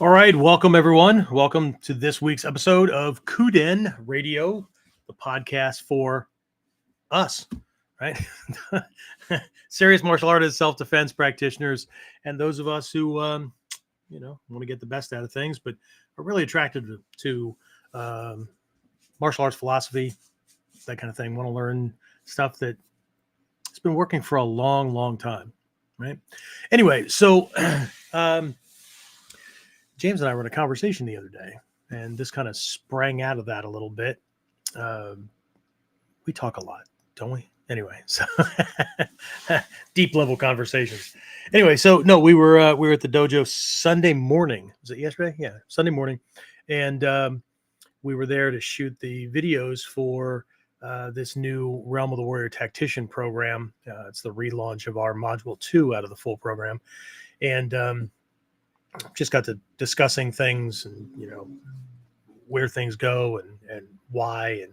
All right, welcome everyone. Welcome to this week's episode of Kuden Radio, the podcast for us, right? Serious martial artists, self-defense practitioners, and those of us who, want to get the best out of things, but are really attracted to martial arts philosophy, that kind of thing. Want to learn stuff that has been working for a long, long time, right? Anyway, so. James and I were in a conversation the other day, and this kind of sprang out of that a little bit. We talk a lot, don't we? Anyway, so deep level conversations. Anyway, so no, we were at the dojo Sunday morning. Was it yesterday? Yeah, Sunday morning, and we were there to shoot the videos for this new Realm of the Warrior Tactician program. It's the relaunch of our Module 2 out of the full program, and just got to discussing things and where things go and why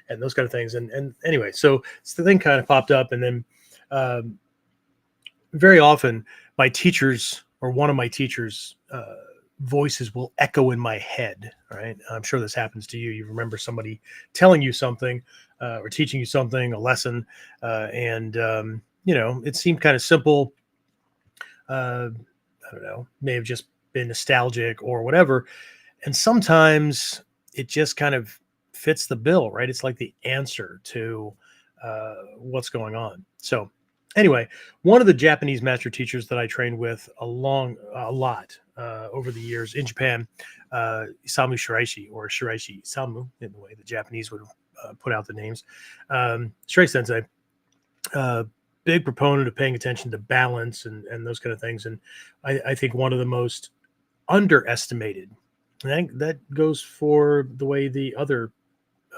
and those kind of things and anyway, so the thing kind of popped up, and then very often my teachers or one of my teachers voices will echo in my head, right? I'm sure this happens to you. You remember somebody telling you something or teaching you something, a lesson, and it seemed kind of simple. I don't know, may have just been nostalgic or whatever. And sometimes it just kind of fits the bill, right? It's like the answer to what's going on. So anyway, one of the Japanese master teachers that I trained with a lot over the years in Japan, Isamu Shiraishi, or Shiraishi Isamu, in the way the Japanese would put out the names, Shirai Sensei, big proponent of paying attention to balance and those kind of things. And I think one of the most underestimated, and I think that goes for the way the other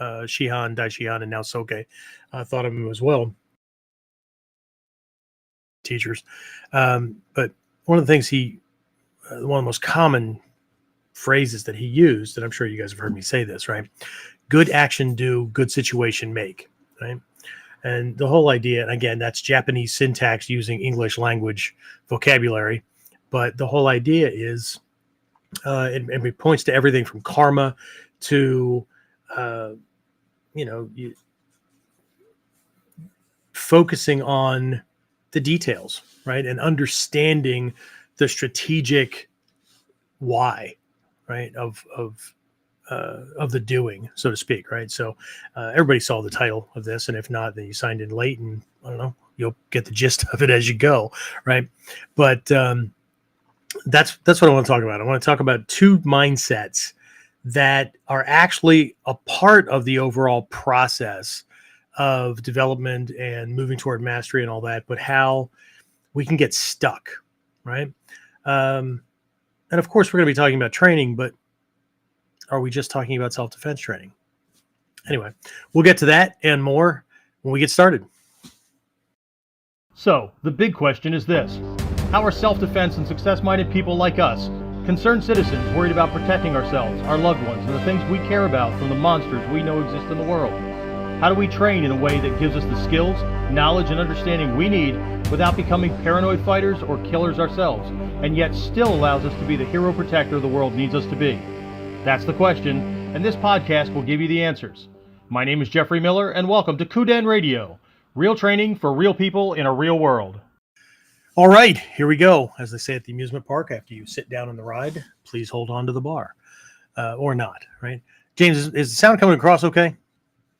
Shihan, Daishihan, and now Soke thought of him as well, teachers. But one of the things one of the most common phrases that he used, and I'm sure you guys have heard me say this, right? Good action do, good situation make, right? And the whole idea, and again, that's Japanese syntax using English language vocabulary, but the whole idea is, it points to everything from karma to, focusing on the details, right? And understanding the strategic why, right, of the doing, so to speak, right? So everybody saw the title of this, and if not, then you signed in late, and I don't know, you'll get the gist of it as you go, right? But that's what I want to talk about. I want to talk about two mindsets that are actually a part of the overall process of development and moving toward mastery and all that, but how we can get stuck, right? And of course, we're going to be talking about training, but are we just talking about self-defense training? Anyway, we'll get to that and more when we get started. So, the big question is this: how are self-defense and success-minded people like us, concerned citizens worried about protecting ourselves, our loved ones, and the things we care about from the monsters we know exist in the world? How do we train in a way that gives us the skills, knowledge, and understanding we need without becoming paranoid fighters or killers ourselves, and yet still allows us to be the hero protector the world needs us to be? That's the question, and this podcast will give you the answers. My name is Jeffrey Miller, and welcome to Kuden Radio, real training for real people in a real world. All right, here we go. As they say at the amusement park, after you sit down on the ride, please hold on to the bar, or not, right? James, is the sound coming across okay?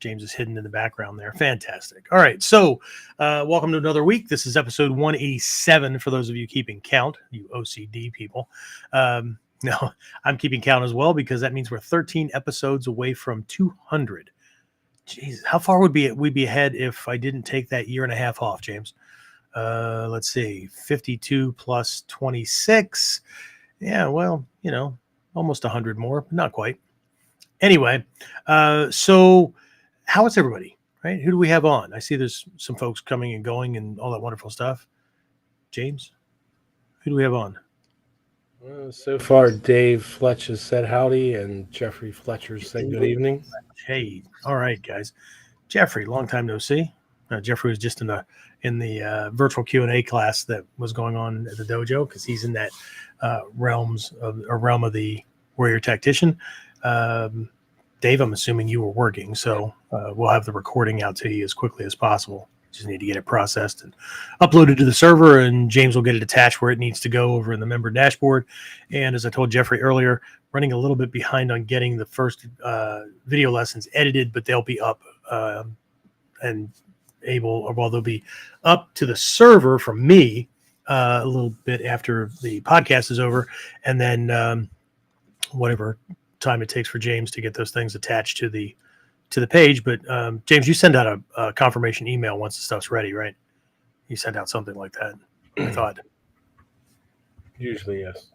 James is hidden in the background there. Fantastic. All right, so welcome to another week. This is episode 187 for those of you keeping count, you OCD people. No, I'm keeping count as well, because that means we're 13 episodes away from 200. Jeez, how far would we be ahead if I didn't take that year and a half off, James? Let's see, 52 plus 26. Yeah, well, almost 100 more, but not quite. Anyway, so how is everybody, right? Who do we have on? I see there's some folks coming and going and all that wonderful stuff. James, who do we have on? So far, Dave Fletcher said howdy, and Jeffrey Fletcher said good evening. Hey, all right, guys. Jeffrey, long time no see. Jeffrey was just in the virtual Q&A class that was going on at the dojo because he's in that realm of the warrior tactician. Dave, I'm assuming you were working, so we'll have the recording out to you as quickly as possible. Just need to get it processed and uploaded to the server, and James will get it attached where it needs to go over in the member dashboard. And as I told Jeffrey earlier, running a little bit behind on getting the first video lessons edited, but they'll be up and able, well, they'll be up to the server from me a little bit after the podcast is over, and then whatever time it takes for James to get those things attached to the page. But James, you send out a confirmation email once the stuff's ready, right? You send out something like that, I thought. Usually, yes.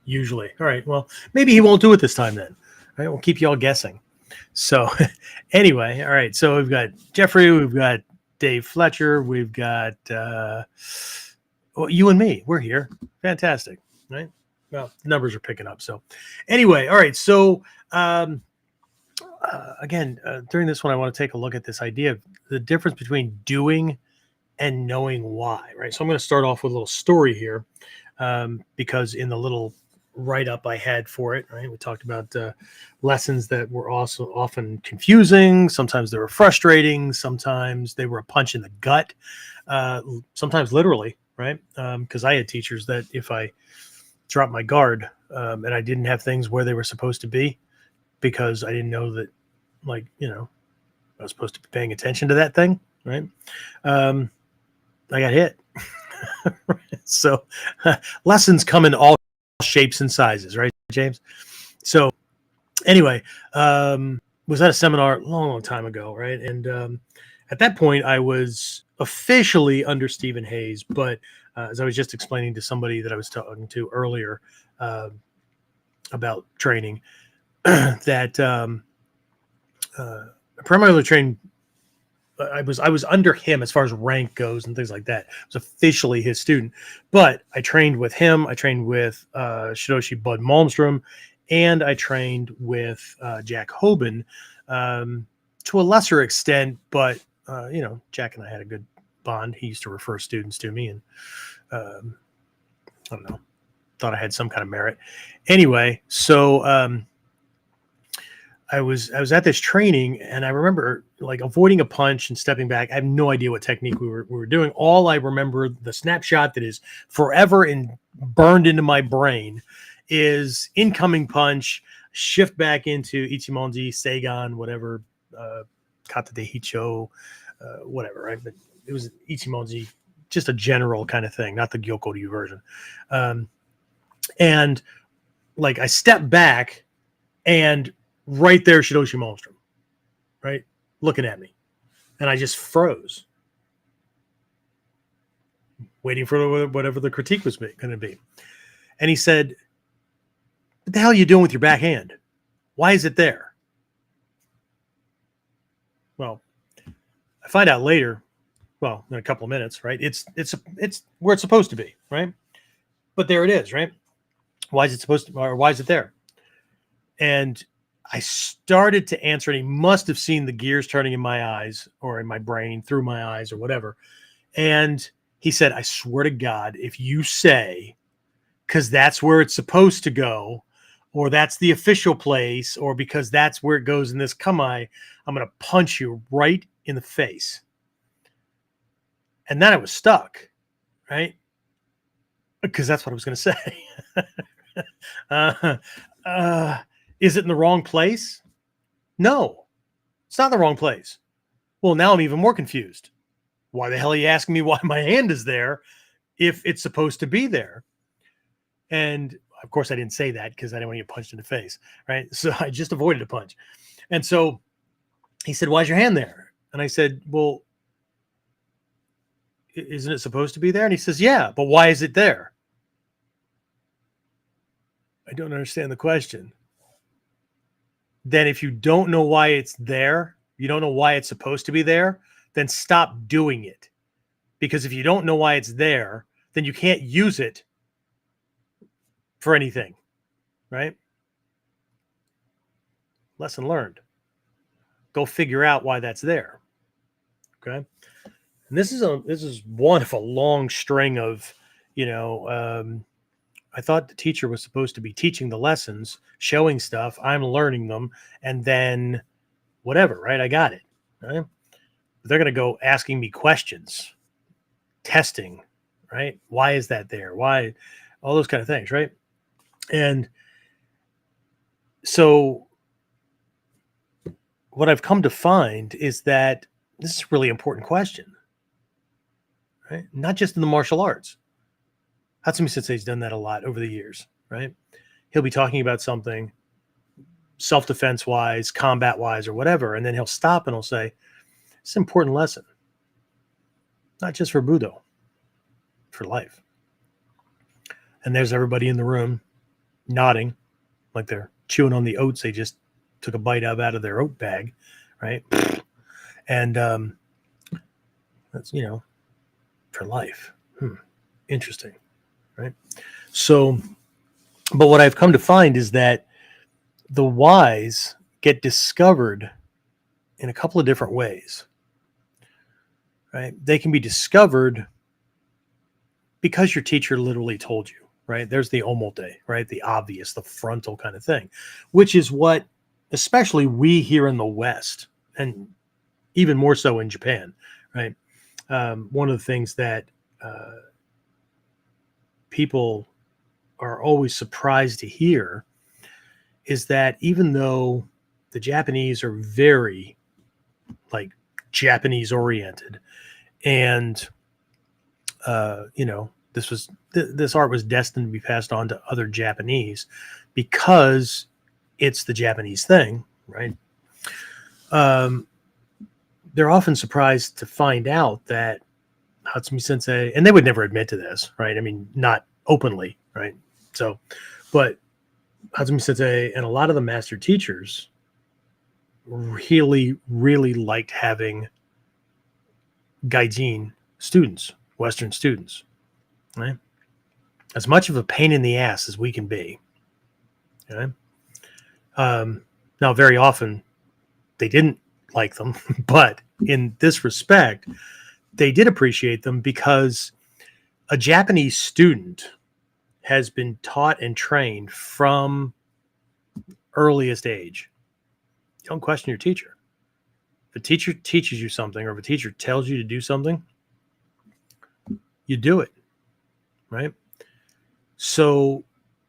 Usually. All right. Well, maybe he won't do it this time then. All right. We'll keep you all guessing. So anyway, all right. So we've got Jeffrey, we've got Dave Fletcher, we've got you and me. We're here. Fantastic. Right. Well, the numbers are picking up. So anyway, all right. So again, during this one, I want to take a look at this idea of the difference between doing and knowing why, right? So I'm going to start off with a little story here because in the little write-up I had for it, right, we talked about lessons that were also often confusing. Sometimes they were frustrating. Sometimes they were a punch in the gut. Sometimes literally, right? Because I had teachers that if I dropped my guard and I didn't have things where they were supposed to be because I didn't know that, like, I was supposed to be paying attention to that thing, right? I got hit. So lessons come in all shapes and sizes, right, James? So anyway, was at a seminar a long time ago, right? And at that point, I was officially under Stephen Hayes, but as I was just explaining to somebody that I was talking to earlier about training, that primarily trained. I was under him as far as rank goes and things like that. I was officially his student, but I trained with him. I trained with Shidoshi Bud Malmstrom, and I trained with Jack Hoban to a lesser extent. But Jack and I had a good bond. He used to refer students to me, and I don't know, thought I had some kind of merit. Anyway, so I was at this training, and I remember like avoiding a punch and stepping back. I have no idea what technique we were doing. All I remember, the snapshot that is forever burned into my brain, is incoming punch, shift back into Ichimonji, Seigan, whatever, Kata de Hicho, whatever, right? But it was Ichimonji, just a general kind of thing, not the Gyokoryu version. And like I stepped back, and right there, Shidoshi Malmstrom, right, looking at me, and I just froze, waiting for whatever the critique was going to be. And he said, "What the hell are you doing with your backhand? Why is it there?" Well, I find out later. Well, in a couple of minutes, right? It's where it's supposed to be, right? But there it is, right? Why is it supposed to, or why is it there? And I started to answer, and he must have seen the gears turning in my eyes or in my brain, through my eyes or whatever. And he said, "I swear to God, if you say, because that's where it's supposed to go, or that's the official place, or because that's where it goes in this kamae, I'm going to punch you right in the face." And then I was stuck, right? Because that's what I was going to say. Is it in the wrong place? No, it's not in the wrong place. Well, now I'm even more confused. Why the hell are you asking me why my hand is there if it's supposed to be there? And of course I didn't say that because I didn't want to get punched in the face, right? So I just avoided a punch. And so he said, "Why's your hand there?" And I said, "Well, isn't it supposed to be there?" And he says, "Yeah, but why is it there?" I don't understand the question. Then if you don't know why it's there, you don't know why it's supposed to be there, then stop doing it. Because if you don't know why it's there, then you can't use it for anything, right? Lesson learned. Go figure out why that's there. Okay. And this is one of a long string of, I thought the teacher was supposed to be teaching the lessons, showing stuff, I'm learning them, and then whatever, right? I got it. Right? They're going to go asking me questions, testing, right? Why is that there? Why? All those kind of things, right? And so what I've come to find is that this is a really important question, right? Not just in the martial arts. Hatsumi Sensei's done that a lot over the years, right? He'll be talking about something self-defense wise, combat wise, or whatever, and then he'll stop and he'll say, it's an important lesson, not just for Budo, for life. And there's everybody in the room nodding like they're chewing on the oats they just took a bite out of their oat bag, right? And that's, for life. Interesting, right? So, but what I've come to find is that the whys get discovered in a couple of different ways, right? They can be discovered because your teacher literally told you, right? There's the omote, right? The obvious, the frontal kind of thing, which is what, especially we here in the West, and even more so in Japan, right? One of the things that people are always surprised to hear is that even though the Japanese are very like Japanese oriented, and this art was destined to be passed on to other Japanese because it's the Japanese thing, right? They're often surprised to find out that Hatsumi Sensei, and they would never admit to this, right? I mean, not openly, right? So, but Hatsumi Sensei and a lot of the master teachers really, really liked having gaijin students, Western students, right? As much of a pain in the ass as we can be. Okay? Now, very often they didn't like them, but in this respect, they did appreciate them because a Japanese student has been taught and trained from earliest age. You don't question your teacher. If a teacher teaches you something, or if a teacher tells you to do something, you do it, right? So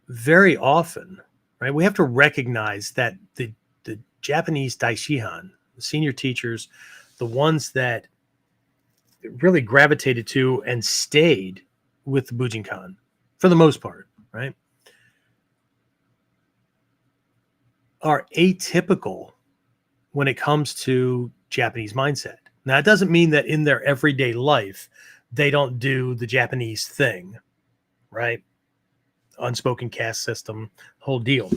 very often, right, we have to recognize that the Japanese daishihan, the senior teachers, the ones that really gravitated to and stayed with the Bujinkan for the most part, right, are atypical when it comes to Japanese mindset. Now, it doesn't mean that in their everyday life, they don't do the Japanese thing, right? Unspoken caste system, whole deal.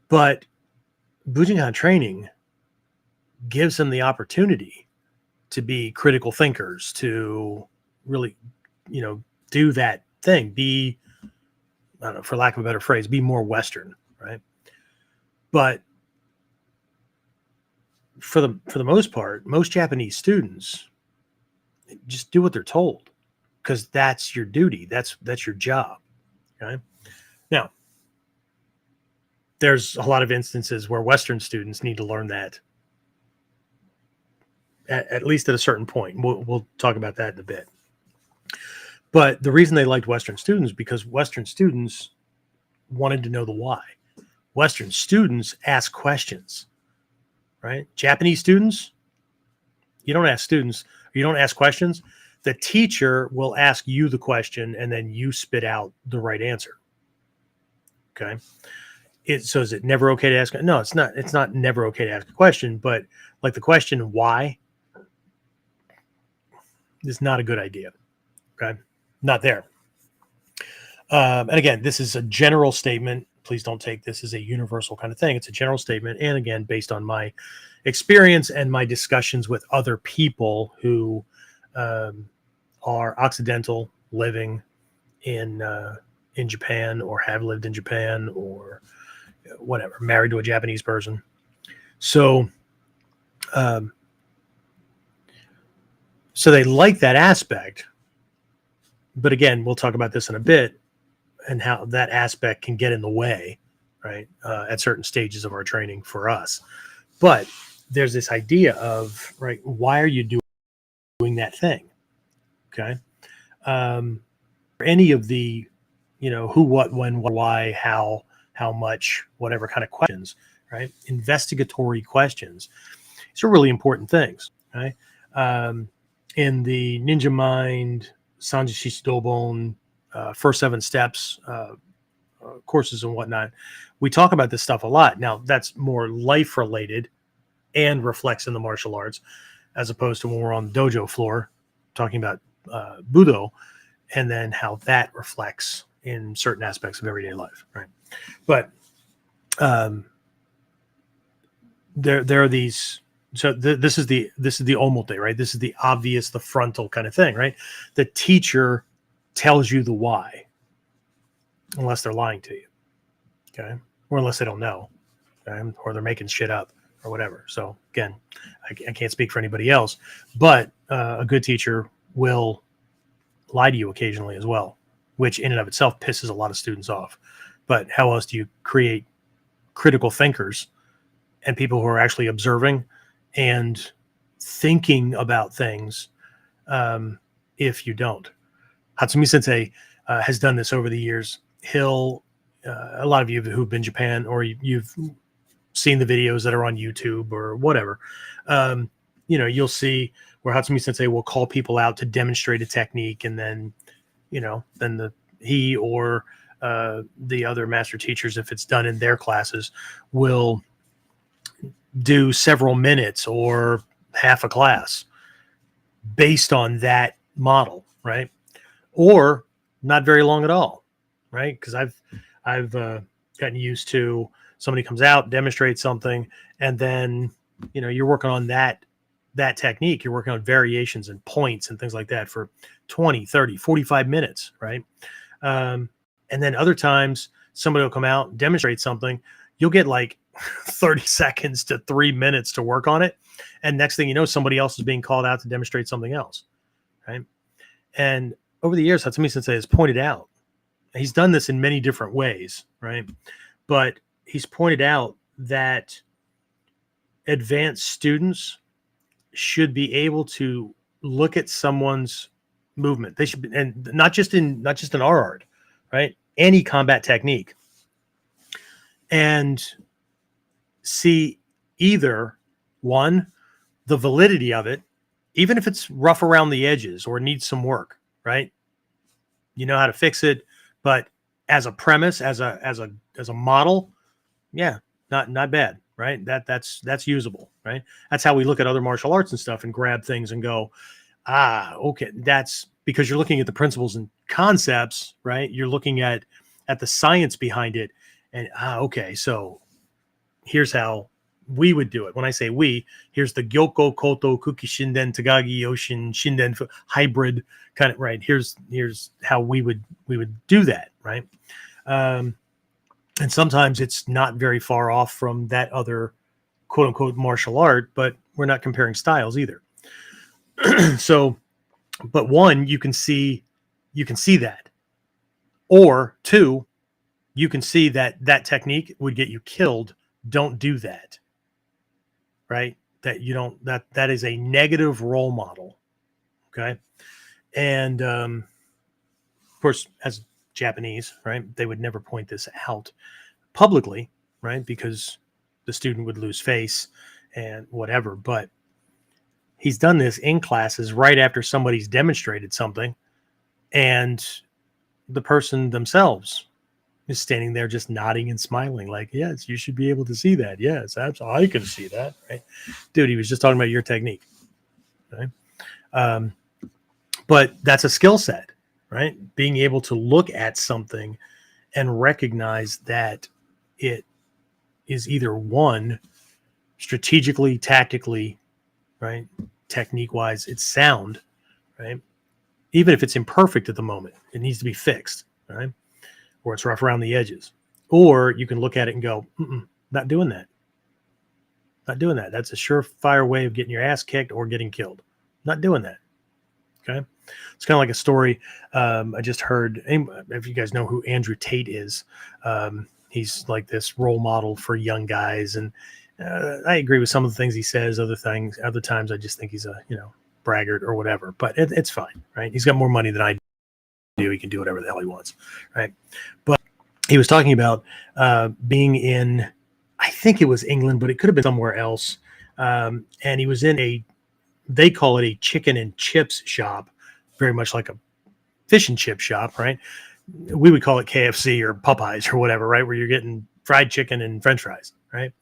But Bujinkan training gives them the opportunity to be critical thinkers, to really, do that thing. Be, I don't know, for lack of a better phrase, be more Western, right? But for the most part, most Japanese students just do what they're told because that's your duty. That's your job. Okay. Now, there's a lot of instances where Western students need to learn that at least at a certain point. We'll talk about that in a bit. But the reason they liked Western students because Western students wanted to know the why. Western students ask questions, right? Japanese students, you don't ask questions. The teacher will ask you the question and then you spit out the right answer. Okay. So is it never okay to ask? No, it's not. It's not never okay to ask a question, but like the question, why, is not a good idea. Okay. Not there. And again, this is a general statement. Please don't take this as a universal kind of thing. It's a general statement. And again, based on my experience and my discussions with other people who are Occidental living in Japan or have lived in Japan or whatever, married to a Japanese person. So So they like that aspect. But again, we'll talk about this in a bit and how that aspect can get in the way, right, at certain stages of our training for us. But there's this idea of, right, why are you doing that thing? Okay. Any of the, who, what, when, why, how much, whatever kind of questions, right? Investigatory questions. These are really important things, right? In the Ninja Mind, Sanjay Shishidobon, First 7 Steps courses and whatnot, we talk about this stuff a lot. Now, that's more life related and reflects in the martial arts, as opposed to when we're on the dojo floor talking about Budo, and then how that reflects in certain aspects of everyday life, right? But there are these. So this is the omote, right? This is the obvious, the frontal kind of thing, right? The teacher tells you the why, unless they're lying to you, okay, or unless they don't know, okay? Or they're making shit up or whatever. So again, I can't speak for anybody else, but a good teacher will lie to you occasionally as well, which in and of itself pisses a lot of students off. But how else do you create critical thinkers and people who are actually observing and thinking about things if you don't? Hatsumi Sensei has done this over the years. He'll, a lot of you who've been in Japan, or you've seen the videos that are on YouTube or whatever, you'll see where Hatsumi Sensei will call people out to demonstrate a technique, and then, he or the other master teachers, if it's done in their classes, will do several minutes or half a class based on that model, right? Or not very long at all, right? Because I've gotten used to somebody comes out, demonstrates something, and then you're working on that technique. You're working on variations and points and things like that for 20, 30, 45 minutes, right? And then other times somebody will come out, demonstrate something. You'll get like 30 seconds to 3 minutes to work on it. And next thing you know, somebody else is being called out to demonstrate something else, right? And over the years, Hatsumi Sensei has pointed out, he's done this in many different ways, right? But he's pointed out that advanced students should be able to look at someone's movement. They should be, and not just in our art, right? Any combat technique, and see either one, the validity of it, even if it's rough around the edges or needs some work, right? You know how to fix it, but as a premise, as a model, yeah, not bad, right? That's usable, right? That's how we look at other martial arts and stuff and grab things and go, okay, that's because you're looking at the principles and concepts, right? You're looking at the science behind it, and okay, so here's how we would do it. When I say we, here's the Gyoko, Koto, Kuki, Shinden, Tagagi, Yoshin, Shinden hybrid kind of, right? Here's how we would do that, right? And sometimes it's not very far off from that other quote unquote martial art, but we're not comparing styles either. So, but one, you can see that, or two, you can see that technique would get you killed. Don't do that. Right? That you don't, that is a negative role model. Okay. And of course, as Japanese, right, they would never point this out publicly, right? Because the student would lose face and whatever. But he's done this in classes right after somebody's demonstrated something, and the person themselves is standing there just nodding and smiling like, yes, you should be able to see that. Yes, absolutely. I can see that. Right. Dude, he was just talking about your technique. Right. But that's a skill set, right? Being able to look at something and recognize that it is either one, strategically, tactically, right? Technique wise, it's sound, right? Even if it's imperfect at the moment, it needs to be fixed, right? Or it's rough around the edges. Or you can look at it and go, not doing that. Not doing that. That's a surefire way of getting your ass kicked or getting killed. Not doing that. Okay. It's kind of like a story. I just heard, if you guys know who Andrew Tate is, he's like this role model for young guys. And I agree with some of the things he says. Other times I just think he's a, braggart or whatever, but it's fine. Right. He's got more money than I do. He can do whatever the hell he wants. Right. But he was talking about being in, I think it was England, but it could have been somewhere else. And he was in they call it a chicken and chips shop, very much like a fish and chip shop, right? We would call it KFC or Popeyes or whatever, right? Where you're getting fried chicken and French fries, right?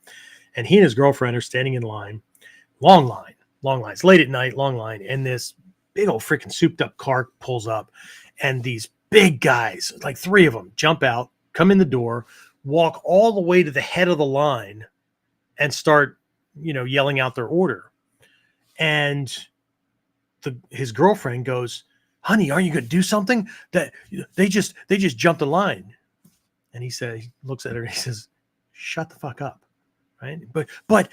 And he and his girlfriend are standing in line, long lines, late at night, long line. And this big old freaking souped up car pulls up, and these big guys, like 3 of them, jump out, come in the door, walk all the way to the head of the line and start, yelling out their order. And his girlfriend goes, "Honey, aren't you going to do something? That they just jumped the line." And he looks at her and he says, "Shut the fuck up." Right. But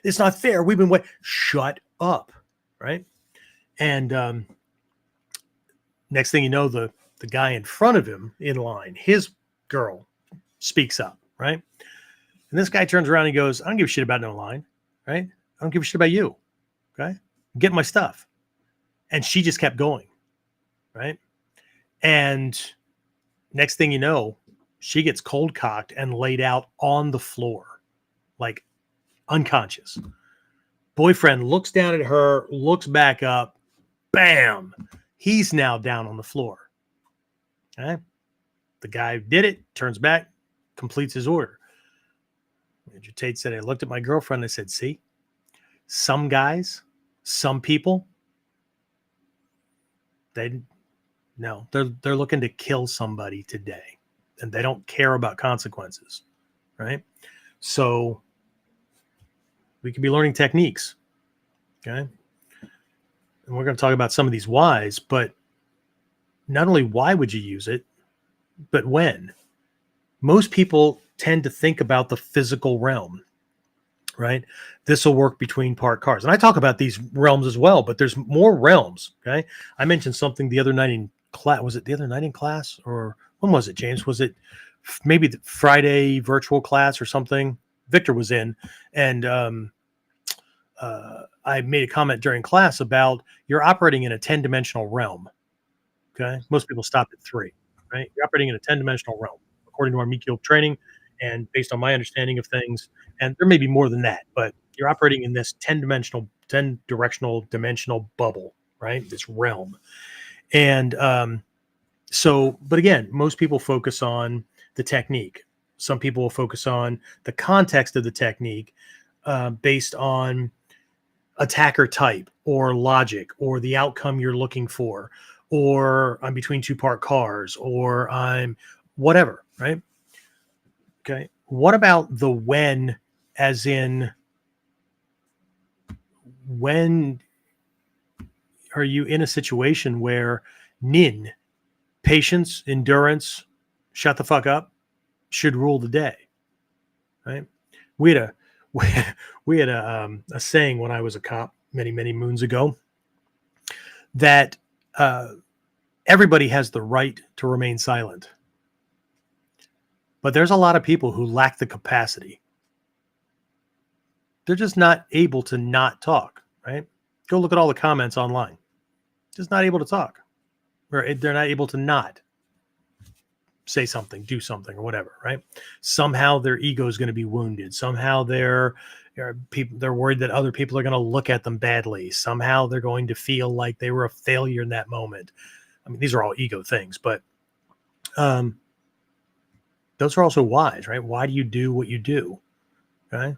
it's not fair. We've been waiting. Shut up. Right. And next thing you know, the guy in front of him in line, his girl, speaks up. Right. And this guy turns around and he goes, "I don't give a shit about no line. Right. I don't give a shit about you. Okay. Get my stuff." And she just kept going. Right. And next thing you know, she gets cold cocked and laid out on the floor, like unconscious. Boyfriend looks down at her, looks back up, bam, he's now down on the floor. Okay. The guy who did it turns back, completes his order. Andrew Tate said, "I looked at my girlfriend and I said, see, some guys, some people, they're looking to kill somebody today, and they don't care about consequences." Right. So we could be learning techniques. Okay. And we're going to talk about some of these whys, but not only why would you use it, but when. Most people tend to think about the physical realm, right? This will work between parked cars. And I talk about these realms as well, but there's more realms. Okay. I mentioned something the other night in class. Was it the other night in class, or when was it, James? Was it maybe the Friday virtual class or something? Victor was in, and I made a comment during class about you're operating in a 10-dimensional realm. Okay. Most people stop at 3, right? You're operating in a 10-dimensional realm, according to our Mikio training and based on my understanding of things. And there may be more than that, but you're operating in this 10-directional dimensional bubble, right? This realm. And but again, most people focus on the technique. Some people will focus on the context of the technique based on attacker type or logic or the outcome you're looking for, or I'm between 2 parked cars, or I'm whatever, right? Okay. What about the when, as in when are you in a situation where nin, patience, endurance, shut the fuck up, should rule the day, right? We had a saying when I was a cop many moons ago that everybody has the right to remain silent, but there's a lot of people who lack the capacity. They're just not able to not talk, right? Go look at all the comments online. Just not able to talk, or they're not able to not say something, do something, or whatever, right? Somehow their ego is going to be wounded. Somehow they're worried that other people are going to look at them badly. Somehow they're going to feel like they were a failure in that moment. I mean, these are all ego things, but those are also whys, right? Why do you do what you do? Okay.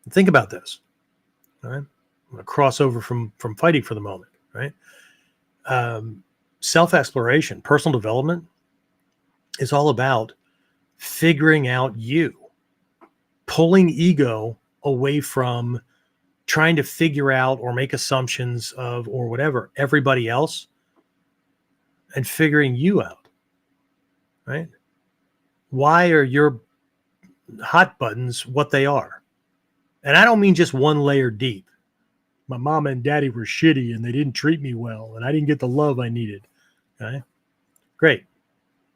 Think about this. All right. I'm going to cross over from fighting for the moment, right? Self-exploration, personal development is all about figuring out you, pulling ego away from trying to figure out or make assumptions of, or whatever, everybody else, and figuring you out, right? Why are your hot buttons what they are? And I don't mean just one layer deep. my mama and daddy were shitty and they didn't treat me well and I didn't get the love I needed. Okay. Great.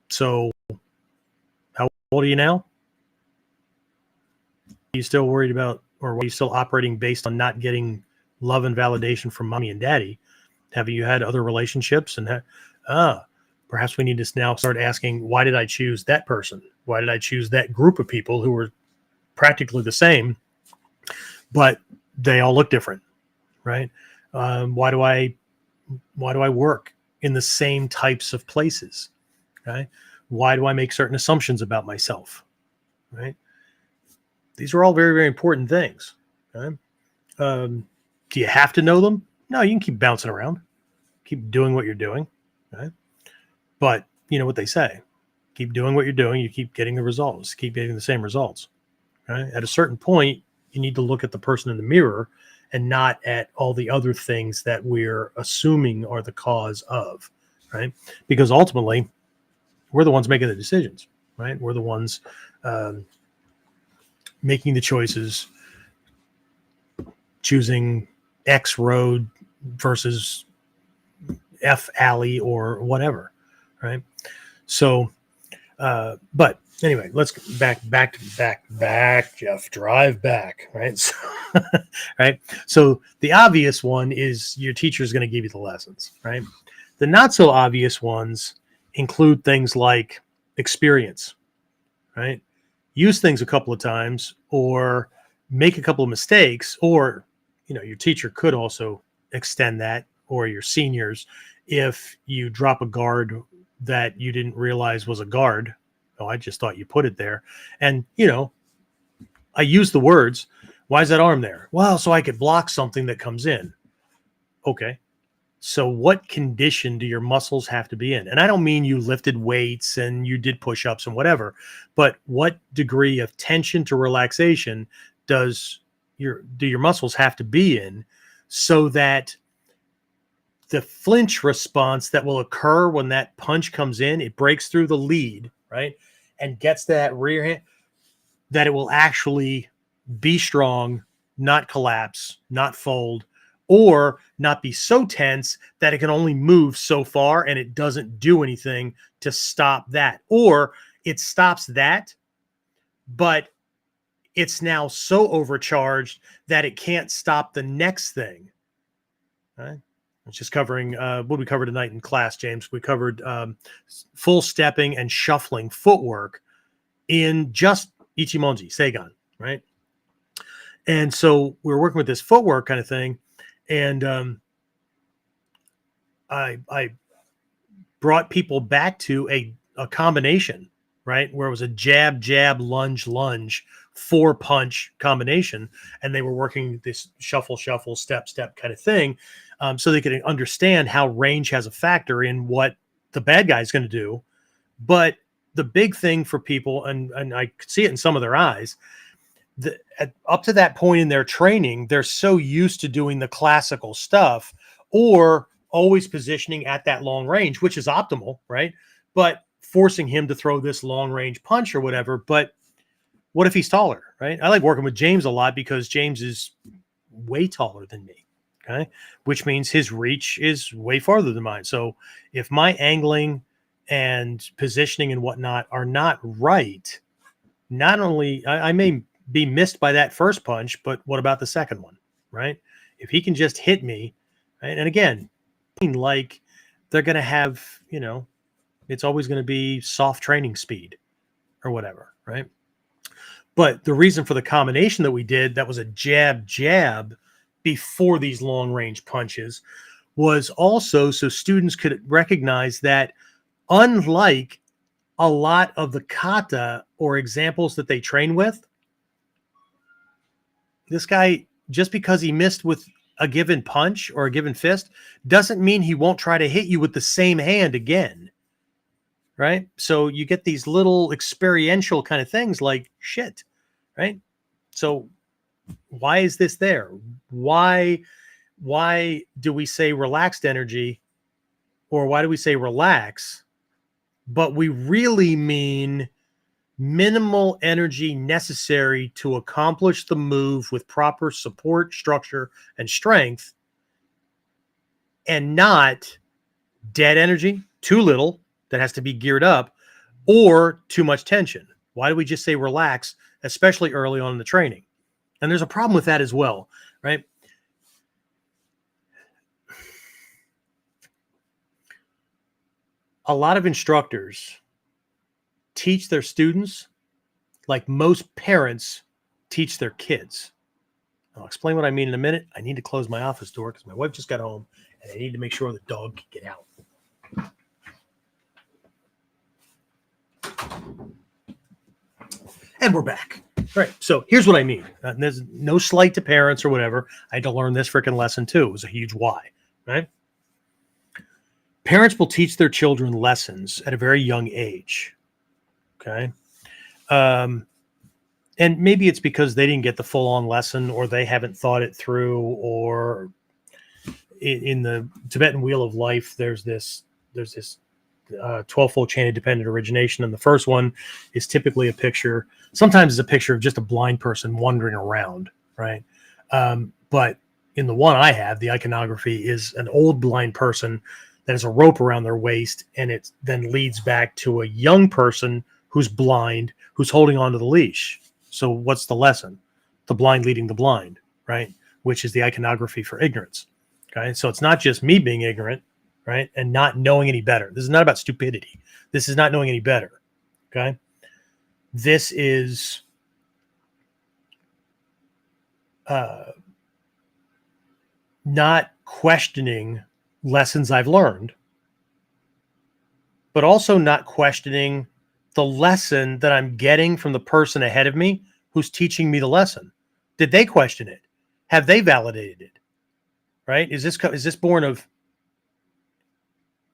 So how old are you now? Are you still worried about, or are you still operating based on not getting love and validation from mommy and daddy? Have you had other relationships? And perhaps we need to now start asking, why did I choose that person? Why did I choose that group of people who were practically the same, but they all look different, right? Why do I work in the same types of places? Okay. Why do I make certain assumptions about myself? Right. These are all very, very important things. Okay? Do you have to know them? No, you can keep bouncing around, keep doing what you're doing. Okay? But you know what they say, keep doing what you're doing. You keep getting the results, keep getting the same results. Okay? At a certain point, you need to look at the person in the mirror and not at all the other things that we're assuming are the cause of, right? Because ultimately, we're the ones making the decisions, right? We're the ones making the choices, choosing X road versus F alley or whatever, right? So, but anyway, let's back, Jeff, drive back, right? So, right. So the obvious one is your teacher is going to give you the lessons, right? The not so obvious ones include things like experience, right? Use things a couple of times or make a couple of mistakes, or, you know, your teacher could also extend that, or your seniors, if you drop a guard that you didn't realize was a guard. Oh, I just thought you put it there. And, you know, I use the words, why is that arm there? Well, so I could block something that comes in. Okay. So what condition do your muscles have to be in? And I don't mean you lifted weights and you did push-ups and whatever, but what degree of tension to relaxation do your muscles have to be in, so that the flinch response that will occur when that punch comes in, it breaks through the lead, right? And gets that rear hand, that it will actually be strong, not collapse, not fold, or not be so tense that it can only move so far and it doesn't do anything to stop that. Or it stops that, but it's now so overcharged that it can't stop the next thing. Right? It's just covering what we covered tonight in class, James. We covered full stepping and shuffling footwork in just Ichimonji, Seigan, right? And so we were working with this footwork kind of thing. And I brought people back to a combination, right? Where it was a jab, jab, lunge, lunge, 4-punch combination. And they were working this shuffle, shuffle, step, step kind of thing. So they could understand how range has a factor in what the bad guy is going to do. But the big thing for people, and I could see it in some of their eyes, up to that point in their training, they're so used to doing the classical stuff or always positioning at that long range, which is optimal, right? But forcing him to throw this long range punch or whatever. But what if he's taller, right? I like working with James a lot because James is way taller than me, okay? Which means his reach is way farther than mine. So if my angling and positioning and whatnot are not right, not only I may be missed by that first punch, but what about the second one, right? If he can just hit me, right? And again, like they're going to have, you know, it's always going to be soft training speed or whatever, right? But the reason for the combination that we did, that was a jab, jab before these long range punches, was also so students could recognize that, unlike a lot of the kata or examples that they train with, this guy, just because he missed with a given punch or a given fist, doesn't mean he won't try to hit you with the same hand again. Right? So you get these little experiential kind of things like shit, right? So why is this there? Why do we say relaxed energy, or why do we say relax, but we really mean minimal energy necessary to accomplish the move with proper support, structure, and strength, and not dead energy, too little that has to be geared up, or too much tension. Why do we just say relax, especially early on in the training? And there's a problem with that as well, right? A lot of instructors teach their students like most parents teach their kids. I'll explain what I mean in a minute. I need to close my office door because my wife just got home and I need to make sure the dog can get out. And we're back. All right. So here's what I mean. There's no slight to parents or whatever. I had to learn this freaking lesson too. It was a huge why, right? Parents will teach their children lessons at a very young age. Okay. And maybe it's because they didn't get the full on lesson, or they haven't thought it through, or in the Tibetan Wheel of Life, there's this 12-fold chain of dependent origination. And the first one is typically a picture. Sometimes it's a picture of just a blind person wandering around. Right. But in the one I have, the iconography is an old blind person that has a rope around their waist. And it then leads back to a young person who's blind, who's holding onto the leash. So what's the lesson? The blind leading the blind, right? Which is the iconography for ignorance. Okay. So it's not just me being ignorant, right? And not knowing any better. This is not about stupidity. This is not knowing any better. Okay. This is not questioning lessons I've learned, but also not questioning the lesson that I'm getting from the person ahead of me who's teaching me the lesson. Did they question it? Have they validated it? Right? Is this born of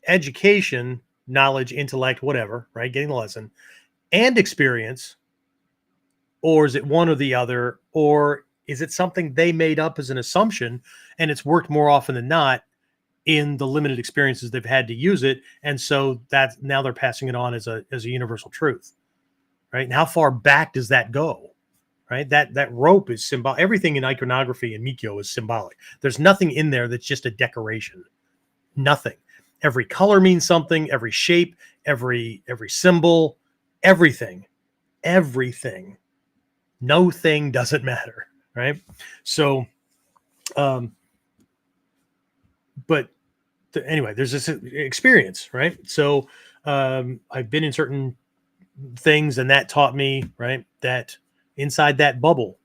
education, knowledge, intellect, whatever, right? Getting the lesson and experience, or is it one or the other, or is it something they made up as an assumption and it's worked more often than not in the limited experiences they've had to use it, and so that now they're passing it on as a universal truth, right? And how far back does that go, right? That rope is symbolic. Everything in iconography and Mikyo is symbolic. There's nothing in there that's just a decoration. Nothing. Every color means something. Every shape, every symbol, everything. No thing doesn't matter, right? So, but anyway, there's this experience, right? So I've been in certain things, and that taught me, right, that inside that bubble,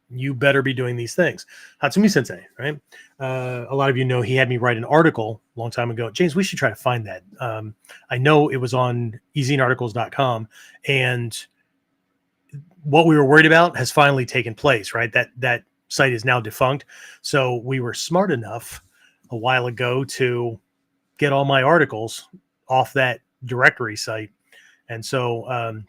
you better be doing these things. Hatsumi Sensei, right? A lot of you know he had me write an article a long time ago. James, we should try to find that. I know it was on ezinearticles.com, and what we were worried about has finally taken place, right? That site is now defunct. So we were smart enough a while ago to get all my articles off that directory site. And so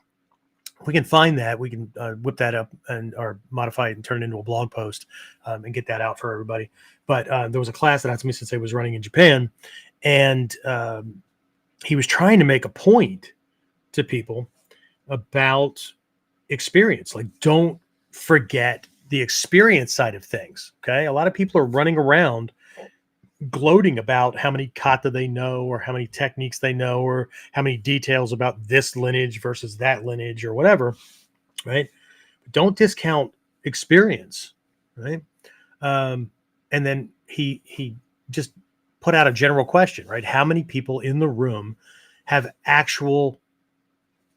we can find that. We can whip that up or modify it and turn it into a blog post and get that out for everybody. But there was a class that Hatsumi Sensei was running in Japan, and he was trying to make a point to people about experience. Like, don't forget the experience side of things. Okay. A lot of people are running around gloating about how many kata they know, or how many techniques they know, or how many details about this lineage versus that lineage or whatever, right? But don't discount experience, right? And then he just put out a general question, right? How many people in the room have actual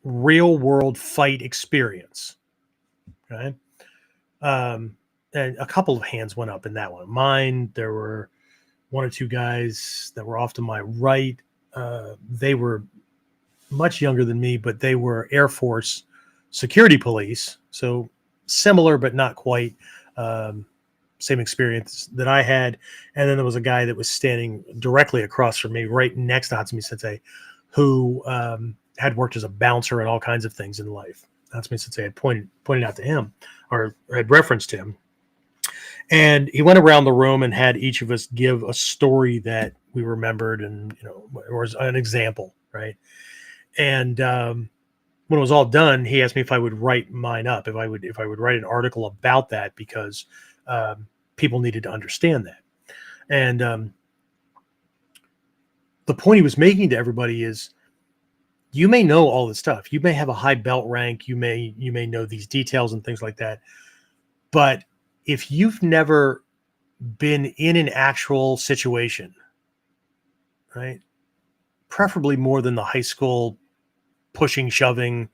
real world fight experience? Okay. And a couple of hands went up in that one. Mine, there were one or two guys that were off to my right. They were much younger than me, but they were Air Force security police. So similar, but not quite same experience that I had. And then there was a guy that was standing directly across from me, right next to Hatsumi Sensei, who had worked as a bouncer and all kinds of things in life. Hatsumi Sensei had pointed out to him, or had referenced him. And he went around the room and had each of us give a story that we remembered, and, or an example, right? And when it was all done, he asked me if I would write mine up, if I would write an article about that, because people needed to understand that. And the point he was making to everybody is, you may know all this stuff. You may have a high belt rank. You may know these details and things like that. But if you've never been in an actual situation, right, preferably more than the high school pushing, shoving,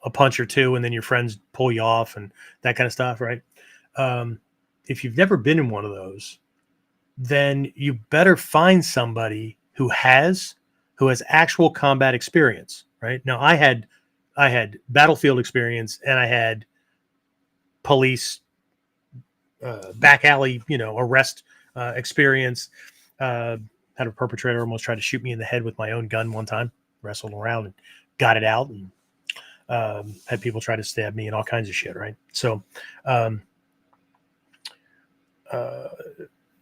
a punch or two, and then your friends pull you off and that kind of stuff, right? If you've never been in one of those, then you better find somebody who has actual combat experience, right? Now, I had battlefield experience, and I had police back alley, arrest experience. Had a perpetrator almost try to shoot me in the head with my own gun one time. Wrestled around and got it out, and had people try to stab me and all kinds of shit, right? So, and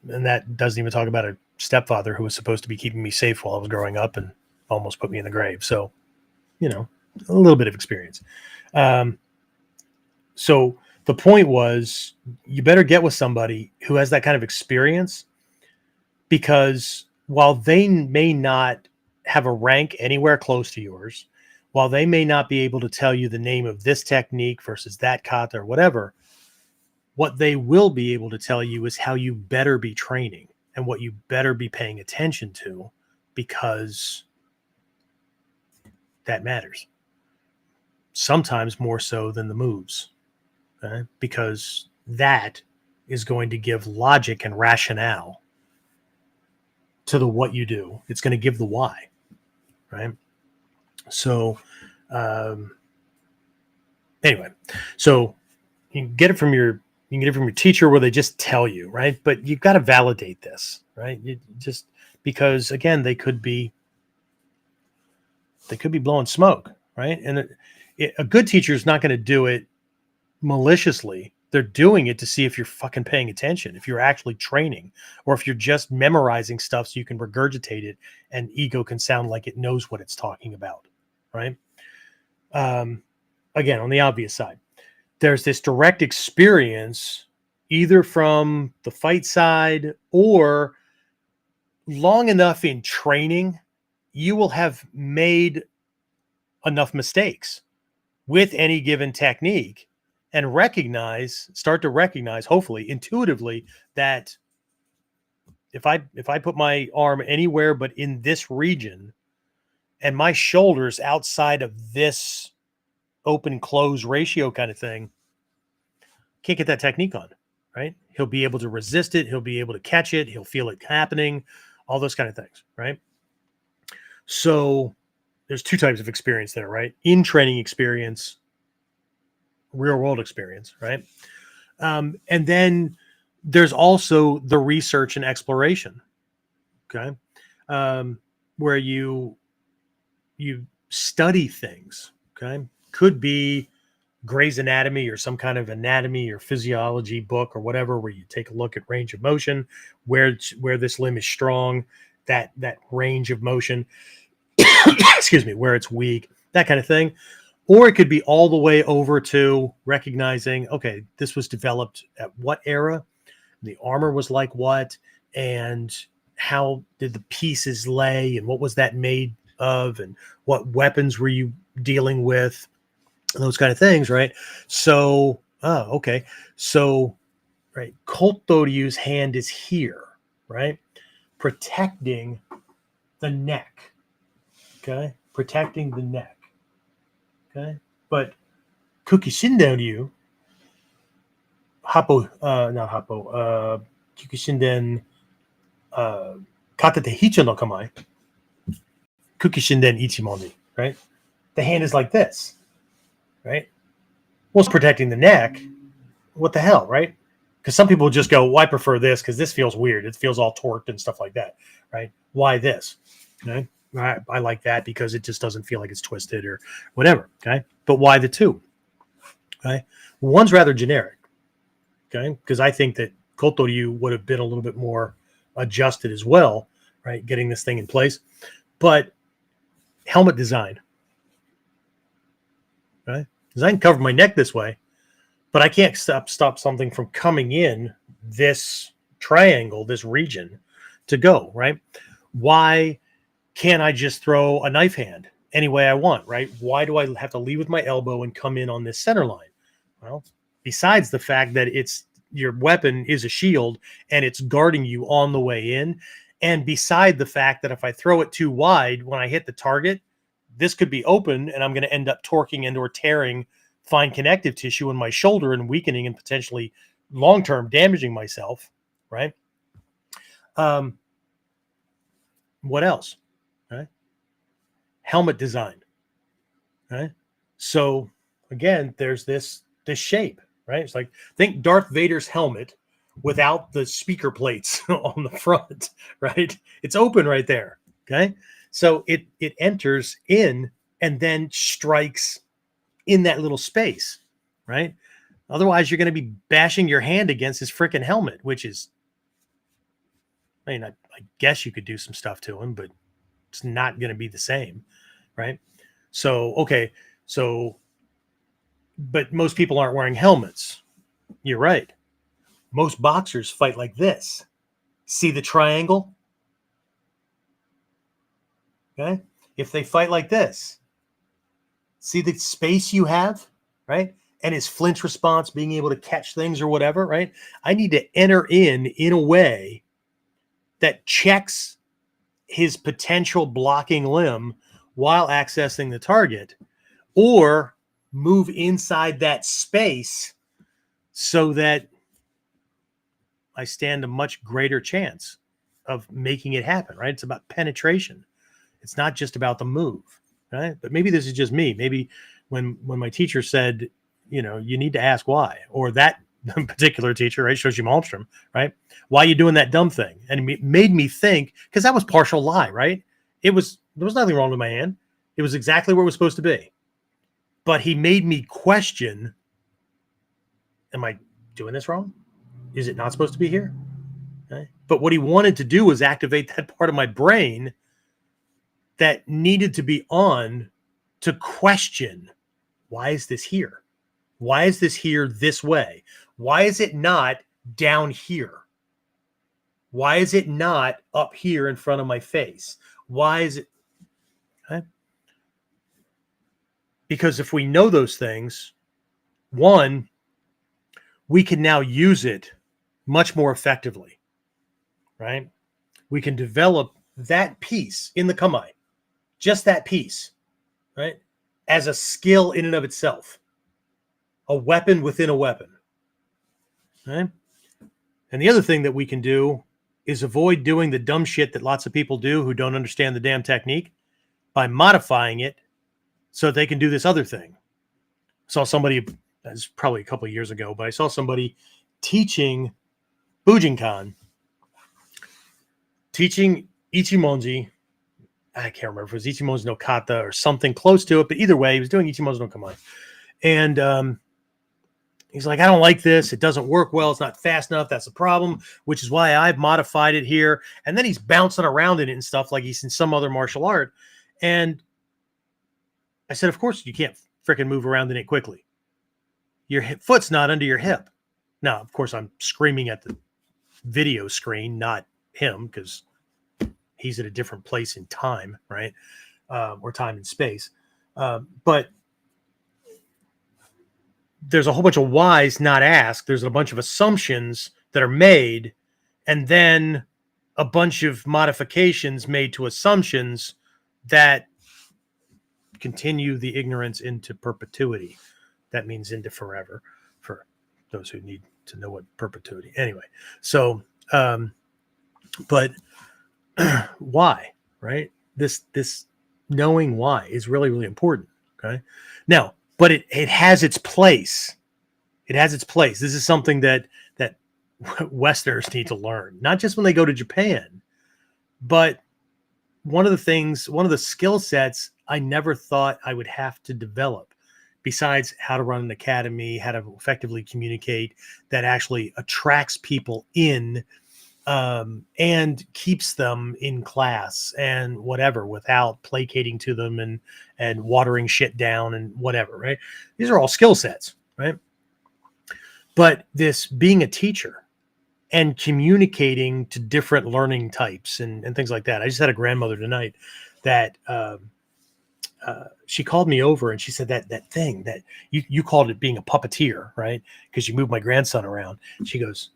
that doesn't even talk about a stepfather who was supposed to be keeping me safe while I was growing up and almost put me in the grave. So, a little bit of experience. So the point was, you better get with somebody who has that kind of experience, because while they may not have a rank anywhere close to yours, while they may not be able to tell you the name of this technique versus that kata or whatever, what they will be able to tell you is how you better be training and what you better be paying attention to, because that matters. Sometimes more so than the moves, okay? Because that is going to give logic and rationale to the what you do. It's going to give the why, right? So, anyway, so you can get it from your teacher, where they just tell you, right? But you've got to validate this, right? You just, because again, they could be blowing smoke, right? And a good teacher is not going to do it maliciously. They're doing it to see if you're fucking paying attention, if you're actually training, or if you're just memorizing stuff so you can regurgitate it and ego can sound like it knows what it's talking about, right? Again, on the obvious side, there's this direct experience, either from the fight side or long enough in training, you will have made enough mistakes with any given technique and start to recognize, hopefully intuitively, that if I put my arm anywhere but in this region and my shoulders outside of this open close ratio kind of thing, can't get that technique on, right? He'll be able to resist it. He'll be able to catch it. He'll feel it happening, all those kind of things, right? So there's two types of experience there, right? In training experience, real world experience, right? And then there's also the research and exploration, okay? Where you study things, okay? Could be Gray's Anatomy or some kind of anatomy or physiology book or whatever, where you take a look at range of motion, where this limb is strong, that range of motion, excuse me, where it's weak, that kind of thing. Or it could be all the way over to recognizing, okay, this was developed at what era, the armor was like what, and how did the pieces lay, and what was that made of, and what weapons were you dealing with, those kind of things, right? So, okay. So, right, Kotoryu's hand is here, right? Protecting the neck, okay? Protecting the neck. Okay, but Kukishinden Kukishinden Katate Hicho no Kamae, Kukishinden Ichimoni, right? The hand is like this, right? Well, it's protecting the neck. What the hell, right? Because some people just go, well, I prefer this because this feels weird. It feels all torqued and stuff like that, right? Why this? Okay. I like that because it just doesn't feel like it's twisted or whatever. Okay. But why the two? Okay. One's rather generic. Okay. Because I think that Kotoryu would have been a little bit more adjusted as well, right? Getting this thing in place. But helmet design. right? Because I can cover my neck this way, but I can't stop something from coming in this triangle, this region to go, right? Why can't I just throw a knife hand any way I want, right? Why do I have to lead with my elbow and come in on this center line? Well, besides the fact that your weapon is a shield and it's guarding you on the way in, and beside the fact that if I throw it too wide, when I hit the target, this could be open and I'm going to end up torquing and or tearing fine connective tissue in my shoulder and weakening and potentially long-term damaging myself, right? What else? Right? Helmet design, right? So again, there's this shape, right? It's like, think Darth Vader's helmet without the speaker plates on the front, right? It's open right there, okay? So it enters in and then strikes in that little space, right? Otherwise, you're going to be bashing your hand against his freaking helmet, which is, I mean, I guess you could do some stuff to him, but it's not going to be the same, right? So, okay, so, but most people aren't wearing helmets. You're right. Most boxers fight like this. See the triangle? Okay. If they fight like this, see the space you have, right? And his flinch response, being able to catch things or whatever, right? I need to enter in a way that checks his potential blocking limb while accessing the target, or move inside that space so that I stand a much greater chance of making it happen, right? It's about penetration. It's not just about the move, right? But maybe this is just me. Maybe when my teacher said, you know, you need to ask why, or that particular teacher, right, Shoji Malmstrom, right? Why are you doing that dumb thing? And it made me think, because that was partial lie, right? There was nothing wrong with my hand. It was exactly where it was supposed to be. But he made me question, am I doing this wrong? Is it not supposed to be here? Okay. But what he wanted to do was activate that part of my brain that needed to be on to question, why is this here? Why is this here this way? Why is it not down here? Why is it not up here in front of my face? Why is it? Okay. Because if we know those things, one, we can now use it much more effectively, right? We can develop that piece in the kamae, just that piece, right, as a skill in and of itself, a weapon within a weapon, right? And the other thing that we can do is avoid doing the dumb shit that lots of people do who don't understand the damn technique by modifying it so they can do this other thing. I saw somebody, that's probably a couple of years ago, but I saw somebody teaching Bujinkan, teaching Ichimonji. I can't remember if it was Ichimonji no Kata or something close to it, but either way, he was doing Ichimonji no Kamae. And he's like, I don't like this. It doesn't work well. It's not fast enough. That's the problem, which is why I've modified it here. And then he's bouncing around in it and stuff like he's in some other martial art. And I said, of course you can't freaking move around in it quickly. Your foot's not under your hip. Now, of course, I'm screaming at the video screen, not him, because he's at a different place in time, right? Or time and space. But there's a whole bunch of whys not asked. There's a bunch of assumptions that are made, and then a bunch of modifications made to assumptions that continue the ignorance into perpetuity. That means into forever for those who need to know what perpetuity. Anyway, so, but why, right? This knowing why is really, really important. Okay. Now, but it has its place. It has its place. This is something that Westerners need to learn, not just when they go to Japan, but one of the skill sets I never thought I would have to develop, besides how to run an academy, how to effectively communicate, that actually attracts people in and keeps them in class and whatever without placating to them and watering shit down and whatever, right? These are all skill sets, right? But this being a teacher and communicating to different learning types and things like that. I just had a grandmother tonight that she called me over and she said that thing that you called it being a puppeteer, right? Because you moved my grandson around. She goes,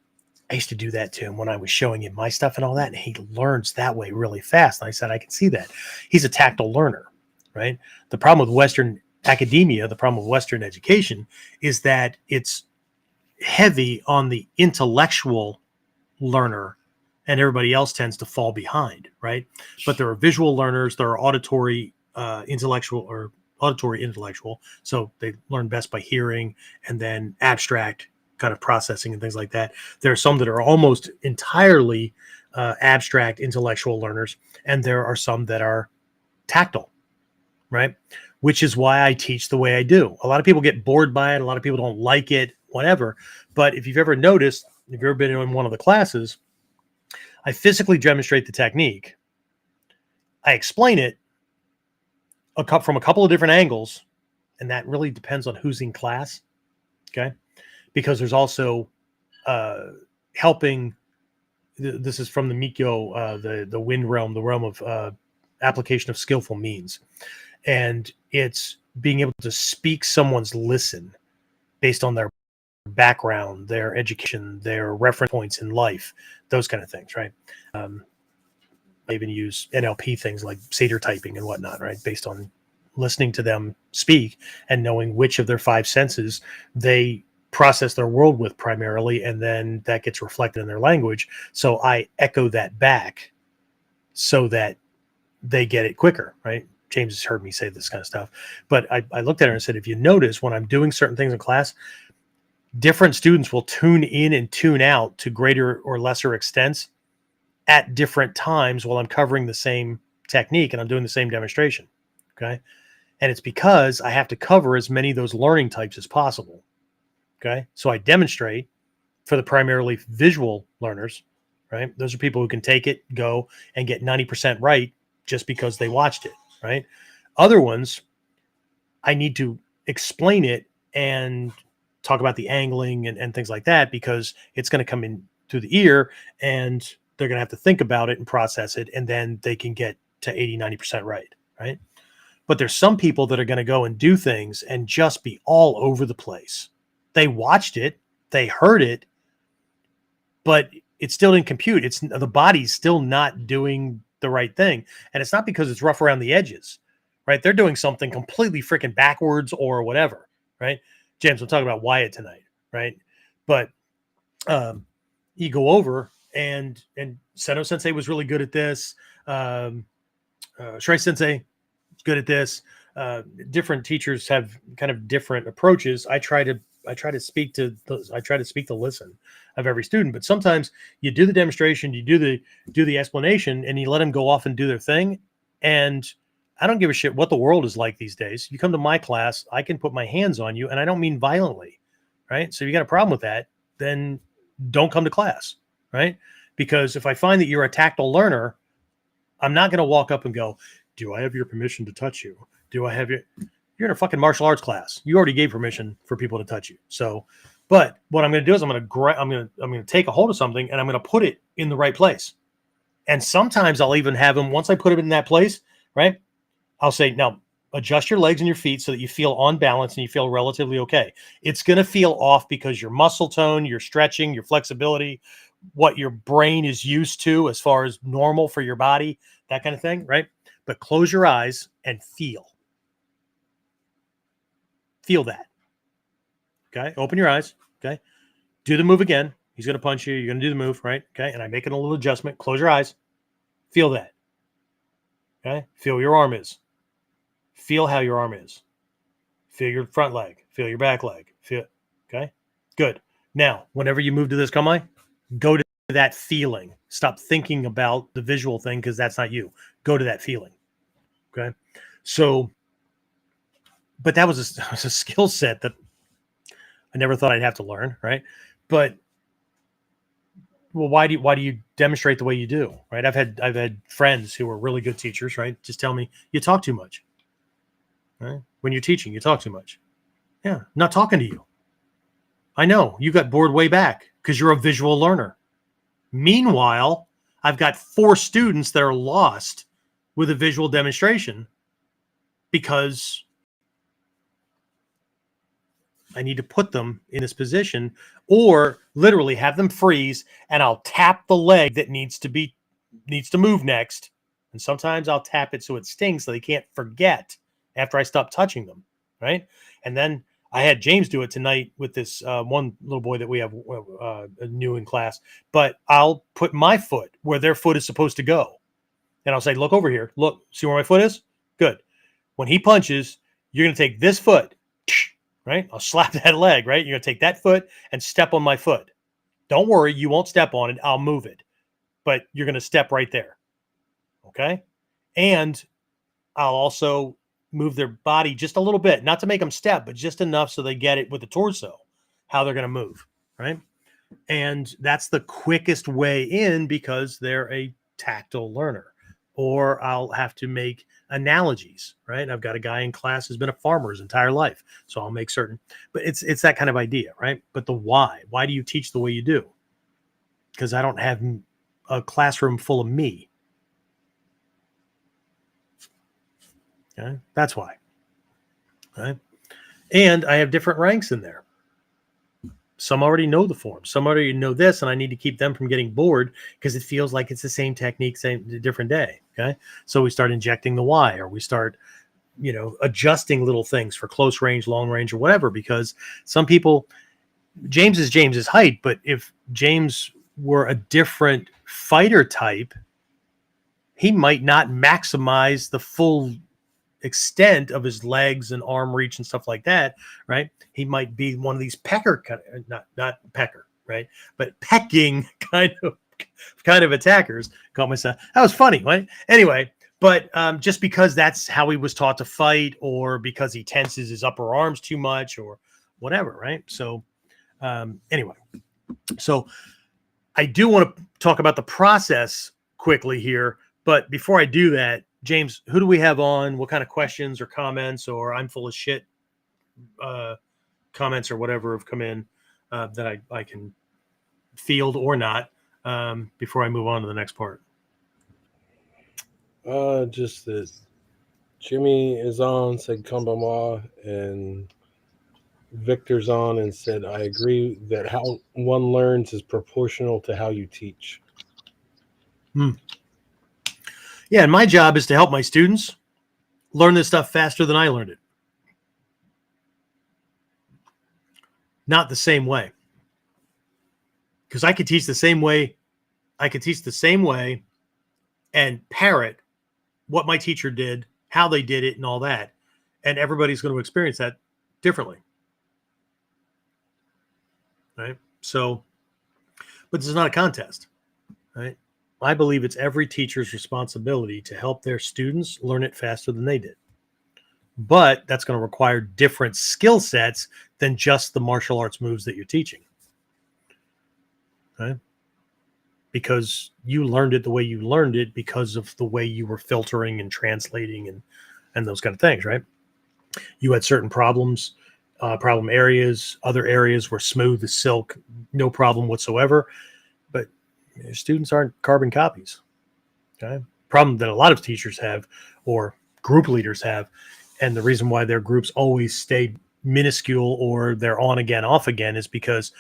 I used to do that to him when I was showing him my stuff and all that. And he learns that way really fast. And I said, I can see that. He's a tactile learner, right? The problem with Western academia, the problem with Western education is that it's heavy on the intellectual learner and everybody else tends to fall behind, right? But there are visual learners, there are auditory intellectual. So they learn best by hearing, and then abstract kind of processing and things like that. There are some that are almost entirely abstract intellectual learners, and there are some that are tactile, right? Which is why I teach the way I do. A lot of people get bored by it. A lot of people don't like it, whatever. But if you've ever noticed, if you've ever been in one of the classes, I physically demonstrate the technique. I explain it from a couple of different angles, and that really depends on who's in class, okay? Because there's also helping. This is from the Mikyo, the wind realm, the realm of application of skillful means, and it's being able to speak someone's listen based on their background, their education, their reference points in life, those kind of things, right? I even use NLP things like Seder typing and whatnot, right? Based on listening to them speak and knowing which of their five senses they process their world with primarily, and then that gets reflected in their language. So I echo that back so that they get it quicker, right? James has heard me say this kind of stuff. But I looked at her and said, if you notice when I'm doing certain things in class, different students will tune in and tune out to greater or lesser extents at different times while I'm covering the same technique and I'm doing the same demonstration. Okay. And it's because I have to cover as many of those learning types as possible. Okay. So I demonstrate for the primarily visual learners, right? Those are people who can take it, go and get 90% right just because they watched it. Right. Other ones, I need to explain it and talk about the angling and things like that, because it's going to come in through the ear and they're going to have to think about it and process it. And then they can get to 80, 90% right. Right. But there's some people that are going to go and do things and just be all over the place. They watched it, they heard it, but it still didn't compute. It's the body's still not doing the right thing. And it's not because it's rough around the edges, right? They're doing something completely freaking backwards or whatever, right? James, we'll talk about Wyatt tonight, right? But you go over and Seno Sensei was really good at this. Shrei Sensei is good at this. Different teachers have kind of different approaches. I try to speak to the listen of every student, but sometimes you do the demonstration, you do the explanation, and you let them go off and do their thing. And I don't give a shit what the world is like these days. You come to my class, I can put my hands on you, and I don't mean violently, right? So if you got a problem with that, then don't come to class, right? Because if I find that you're a tactile learner, I'm not going to walk up and go, do I have your permission to touch you? Do I have your... You're in a fucking martial arts class. You already gave permission for people to touch you. So, but what I'm going to do is I'm going to take a hold of something and I'm going to put it in the right place. And sometimes I'll even have them, once I put it in that place, right? I'll say, now adjust your legs and your feet so that you feel on balance and you feel relatively okay. It's going to feel off because your muscle tone, your stretching, your flexibility, what your brain is used to as far as normal for your body, that kind of thing, right? But close your eyes and feel. Feel that. Okay. Open your eyes. Okay. Do the move again. He's going to punch you. You're going to do the move, right? Okay. And I'm making a little adjustment. Close your eyes. Feel that. Okay. Feel your arm is. Feel how your arm is. Feel your front leg. Feel your back leg. Feel. Okay. Good. Now, whenever you move to this kamae, go to that feeling. Stop thinking about the visual thing because that's not you. Go to that feeling. Okay. So, but that was a skill set that I never thought I'd have to learn, right? But Well, why do you demonstrate the way you do, right? I've had friends who are really good teachers, right? Just tell me you talk too much, right? When you're teaching, you talk too much. Yeah, I'm not talking to you. I know you got bored way back because you're a visual learner. Meanwhile, I've got 4 students that are lost with a visual demonstration because I need to put them in this position, or literally have them freeze, and I'll tap the leg that needs to move next. And sometimes I'll tap it so it stings so they can't forget after I stop touching them, right? And then I had James do it tonight with this one little boy that we have new in class. But I'll put my foot where their foot is supposed to go, and I'll say, "Look over here. Look, see where my foot is? Good. When he punches, you're going to take this foot." Right? I'll slap that leg, right? You're going to take that foot and step on my foot. Don't worry, you won't step on it. I'll move it. But you're going to step right there. Okay? And I'll also move their body just a little bit, not to make them step, but just enough so they get it with the torso, how they're going to move, right? And that's the quickest way in because they're a tactile learner. Or I'll have to make analogies, right? I've got a guy in class who's been a farmer his entire life. So I'll make certain, but it's that kind of idea, right? But the why do you teach the way you do? Because I don't have a classroom full of me. Okay? That's why. Right? And I have different ranks in there. Some already know the form. Some already know this, and I need to keep them from getting bored because it feels like it's the same technique, same different day. Okay, so we start injecting the why, or we start, adjusting little things for close range, long range, or whatever. Because some people, James is James's height, but if James were a different fighter type, he might not maximize the full extent of his legs and arm reach and stuff like that, right? He might be one of these pecker, not pecker, right? But pecking kind of attackers. Caught myself. That was funny, right? Anyway, but just because that's how he was taught to fight, or because he tenses his upper arms too much, or whatever, right? So anyway, so I do want to talk about the process quickly here, but before I do that, James, who do we have on? What kind of questions or comments, or I'm full of shit comments or whatever have come in that I can field or not before I move on to the next part? Just that Jimmy is on, said Kumbama, and Victor's on and said, I agree that how one learns is proportional to how you teach. Yeah, and my job is to help my students learn this stuff faster than I learned it. Not the same way. Because I could teach the same way. I could teach the same way and parrot what my teacher did, how they did it, and all that. And everybody's going to experience that differently. Right? So, but this is not a contest. Right? I believe it's every teacher's responsibility to help their students learn it faster than they did. But that's going to require different skill sets than just the martial arts moves that you're teaching. Okay? Because you learned it the way you learned it because of the way you were filtering and translating and those kind of things, right? You had certain problems, problem areas, other areas were smooth as silk, no problem whatsoever. But students aren't carbon copies. Okay. Problem that a lot of teachers have, or group leaders have, and the reason why their groups always stay minuscule or they're on again, off again, is because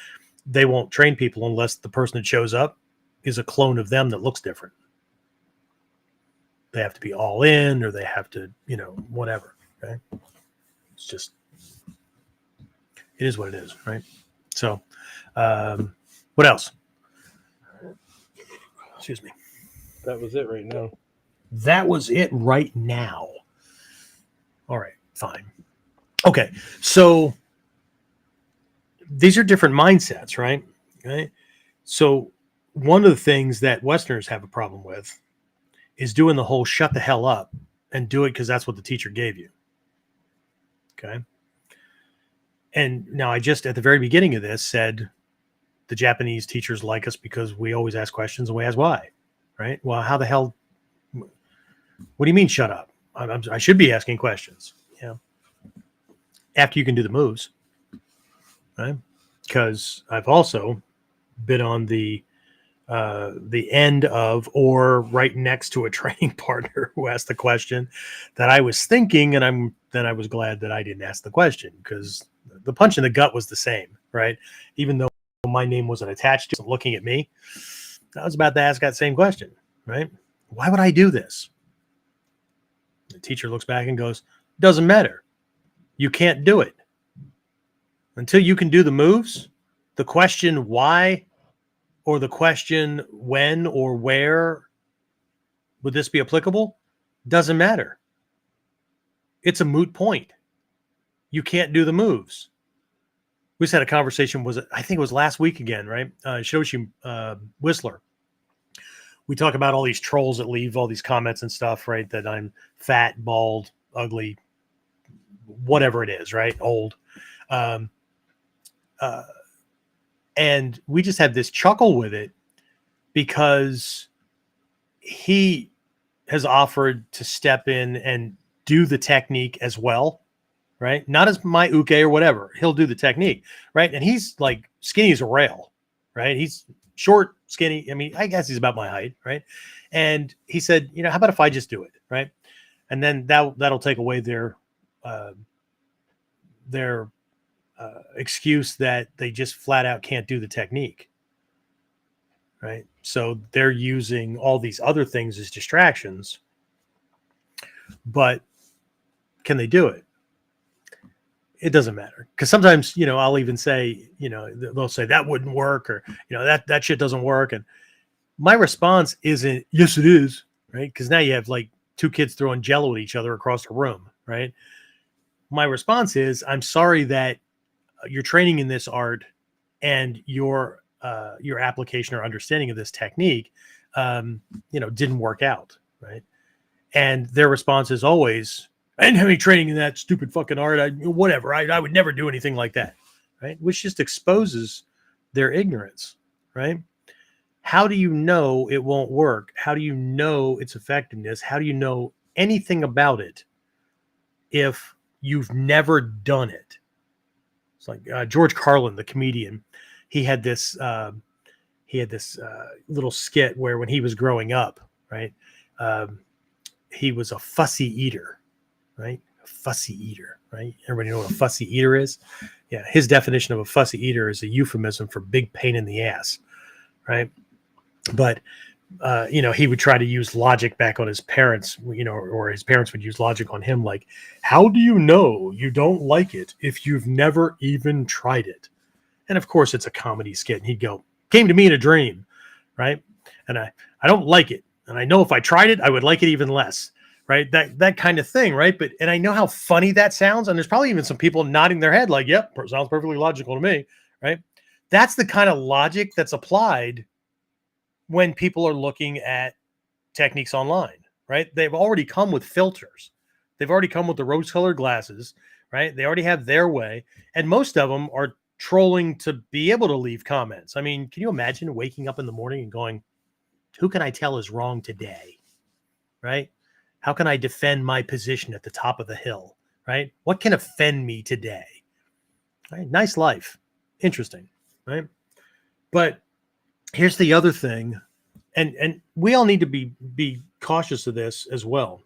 they won't train people unless the person that shows up is a clone of them that looks different. They have to be all in, or they have to, whatever. Okay. It's just, it is what it is, right? So, what else? Excuse me. That was it right now. That was it right now. All right, fine. Okay, so these are different mindsets, right? Okay. So one of the things that Westerners have a problem with is doing the whole shut the hell up and do it because that's what the teacher gave you. Okay. And now I just, at the very beginning of this, said the Japanese teachers like us because we always ask questions and we ask why, right? Well, how the hell? What do you mean, shut up? I should be asking questions. Yeah. After you can do the moves, right? Because I've also been on the end of or right next to a training partner who asked the question that I was thinking, and then I was glad that I didn't ask the question, because the punch in the gut was the same, right? Even though my name wasn't attached to it, looking at me, I was about to ask that same question, right? Why would I do this? The teacher looks back and goes, doesn't matter. You can't do it. Until you can do the moves, the question why or the question when or where would this be applicable doesn't matter. It's a moot point. You can't do the moves. We just had a conversation, I think it was last week again, right? Shoshi Whistler. We talk about all these trolls that leave all these comments and stuff, right? That I'm fat, bald, ugly, whatever it is, right? Old. And we just had this chuckle with it because he has offered to step in and do the technique as well, right? Not as my uke or whatever. He'll do the technique, right? And he's like skinny as a rail, right? He's short, skinny. I mean, I guess he's about my height, right? And he said, how about if I just do it, right? And then that'll take away their excuse that they just flat out can't do the technique, right? So they're using all these other things as distractions, but can they do it? It doesn't matter, because sometimes I'll even say they'll say that wouldn't work, or that shit doesn't work, and my response isn't yes it is, right? Because now you have like two kids throwing jello at each other across the room, right? My response is, I'm sorry that your training in this art and your application or understanding of this technique, didn't work out, right? And their response is always, I didn't have any training in that stupid fucking art. I would never do anything like that, right? Which just exposes their ignorance, right? How do you know it won't work? How do you know its effectiveness? How do you know anything about it if you've never done it? It's like George Carlin, the comedian. He had this little skit where when he was growing up, right, he was a fussy eater, right? A fussy eater, right? Everybody know what a fussy eater is? Yeah, his definition of a fussy eater is a euphemism for big pain in the ass, right? But he would try to use logic back on his parents, or his parents would use logic on him, like, how do you know you don't like it if you've never even tried it? And of course, it's a comedy skit. And he'd go, came to me in a dream, right? And I don't like it. And I know if I tried it, I would like it even less, right? That kind of thing, right? And I know how funny that sounds. And there's probably even some people nodding their head like, yep, sounds perfectly logical to me, right? That's the kind of logic that's applied when people are looking at techniques online, right? They've already come with filters. They've already come with the rose-colored glasses, right? They already have their way. And most of them are trolling to be able to leave comments. I mean, can you imagine waking up in the morning and going, who can I tell is wrong today, right? How can I defend my position at the top of the hill, right? What can offend me today? Right? Nice life. Interesting, right? But here's the other thing, and we all need to be cautious of this as well,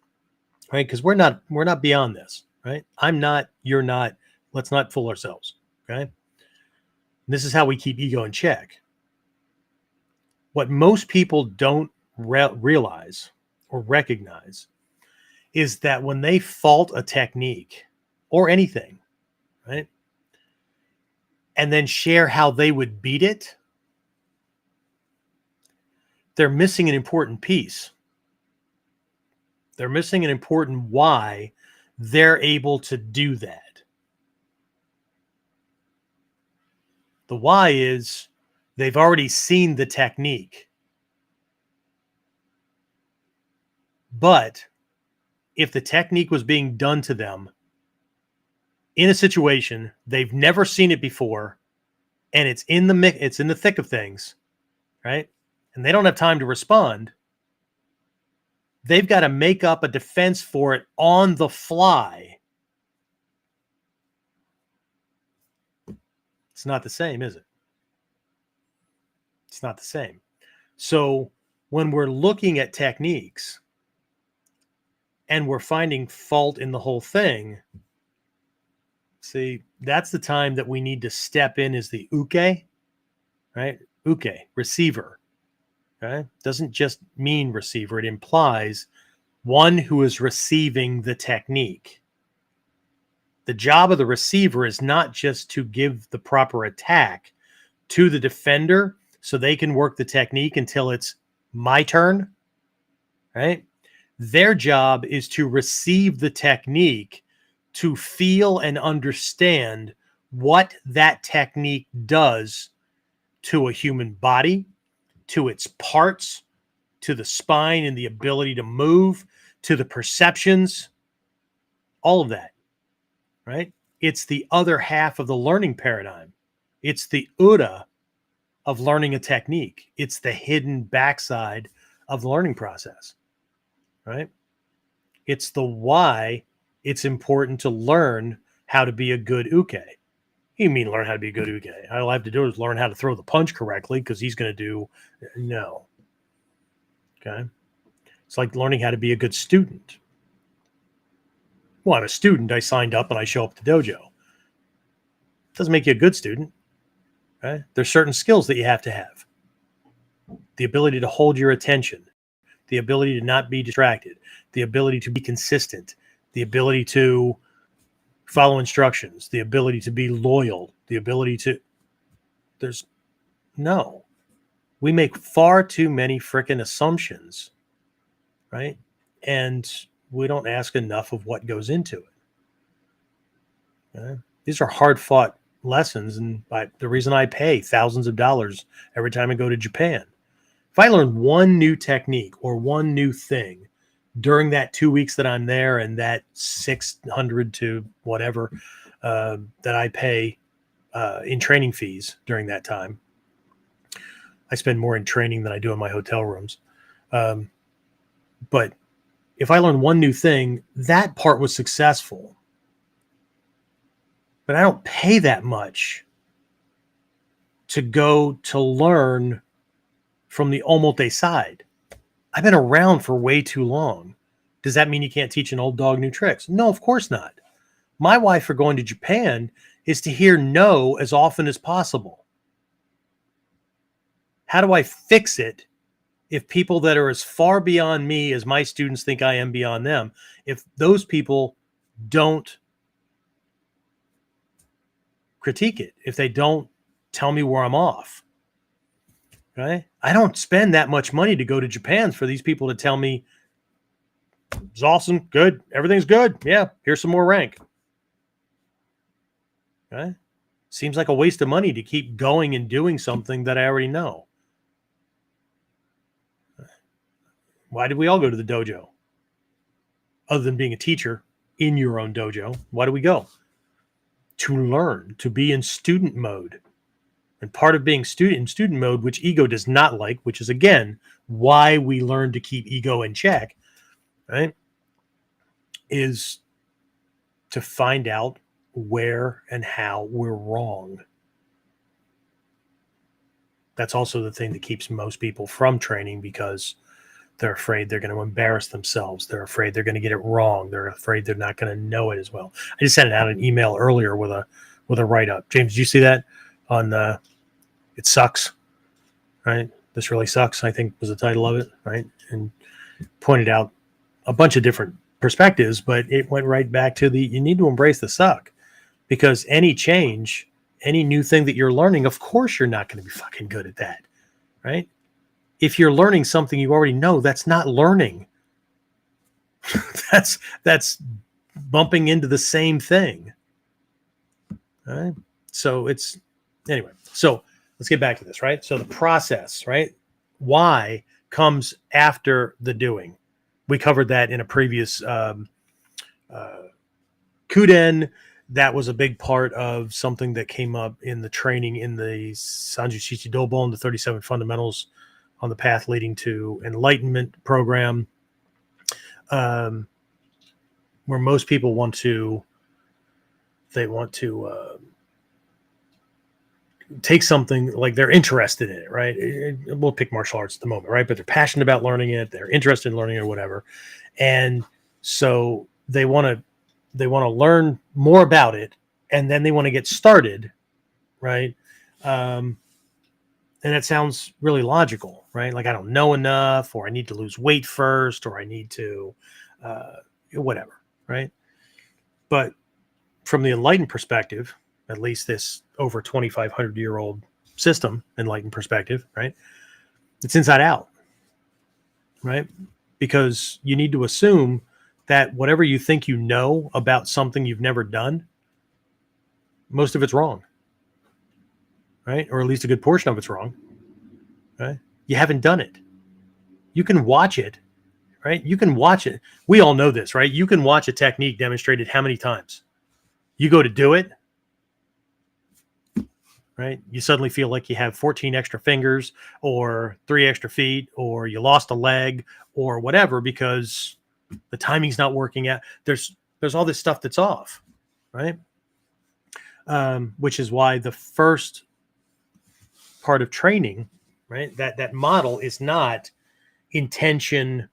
right? Because we're not beyond this, right? I'm not, you're not. Let's not fool ourselves, okay? And this is how we keep ego in check. What most people don't realize or recognize is that when they fault a technique or anything, right, and then share how they would beat it, they're missing an important piece. They're missing an important why they're able to do that. The why is they've already seen the technique. But if the technique was being done to them in a situation they've never seen it before, and it's in the thick of things, right? And they don't have time to respond. They've got to make up a defense for it on the fly. It's not the same, is it? It's not the same. So when we're looking at techniques and we're finding fault in the whole thing, see, that's the time that we need to step in as the uke, right? Uke, receiver. Okay? Doesn't just mean receiver. It implies one who is receiving the technique. The job of the receiver is not just to give the proper attack to the defender so they can work the technique until it's my turn, right? Their job is to receive the technique, to feel and understand what that technique does to a human body, to its parts, to the spine and the ability to move, to the perceptions, all of that, right? It's the other half of the learning paradigm. It's the Uda of learning a technique. It's the hidden backside of the learning process, right? It's the why it's important to learn how to be a good uke. You mean learn how to be a good uke? All I have to do is learn how to throw the punch correctly because he's going to do no. Okay. It's like learning how to be a good student. Well, I'm a student. I signed up and I show up at the dojo. Doesn't make you a good student. Okay? There's certain skills that you have to have. The ability to hold your attention, the ability to not be distracted, the ability to be consistent, the ability to follow instructions, the ability to be loyal, the ability to... We make far too many freaking assumptions, right? And we don't ask enough of what goes into it. Okay? These are hard-fought lessons, and the reason I pay thousands of dollars every time I go to Japan. If I learn one new technique or one new thing during that 2 weeks that I'm there and that 600 to whatever that I pay in training fees during that time, I spend more in training than I do in my hotel rooms. But if I learn one new thing, that part was successful. But I don't pay that much to go to learn from the omote side. I've been around for way too long. Does that mean you can't teach an old dog new tricks? No, of course not. My why for going to Japan is to hear no as often as possible. How do I fix it if people that are as far beyond me as my students think I am beyond them, if those people don't critique it, if they don't tell me where I'm off? Okay? I don't spend that much money to go to Japan for these people to tell me it's awesome, good, everything's good. Yeah, here's some more rank. Okay? Seems like a waste of money to keep going and doing something that I already know. Why did we all go to the dojo? Other than being a teacher in your own dojo, why do we go? To learn, to be in student mode. And part of being in student mode, which ego does not like, which is, again, why we learn to keep ego in check, right, is to find out where and how we're wrong. That's also the thing that keeps most people from training, because they're afraid they're going to embarrass themselves. They're afraid they're going to get it wrong. They're afraid they're not going to know it as well. I just sent out an email earlier with a write-up. James, did you see that on it sucks, right? This really sucks, I think was the title of it, right? And pointed out a bunch of different perspectives, but it went right back to you need to embrace the suck, because any change, any new thing that you're learning, of course you're not going to be fucking good at that, right? If you're learning something you already know, that's not learning. that's bumping into the same thing. All right. So anyway. So let's get back to this, right? So the process, right? Why comes after the doing. We covered that in a previous Kuden that was a big part of something that came up in the training in the Sanju Shichi Dobon, the 37 fundamentals on the path leading to enlightenment program, where most people want to take something like they're interested in it, right? We'll pick martial arts at the moment, right? But they're passionate about learning it, they're interested in learning it or whatever, and so they want to learn more about it, and then they want to get started, right? And that sounds really logical, right? Like I don't know enough, or I need to lose weight first, or I need to whatever, right? But from the enlightened perspective, at least this over 2,500-year-old system, enlightened perspective, right? It's inside out, right? Because you need to assume that whatever you think you know about something you've never done, most of it's wrong, right? Or at least a good portion of it's wrong, right? You haven't done it. You can watch it, right? You can watch it. We all know this, right? You can watch a technique demonstrated how many times? You go to do it, right? You suddenly feel like you have 14 extra fingers or 3 extra feet, or you lost a leg or whatever because the timing's not working out. There's all this stuff that's off, right? Which is why the first part of training, right? That model is not intention,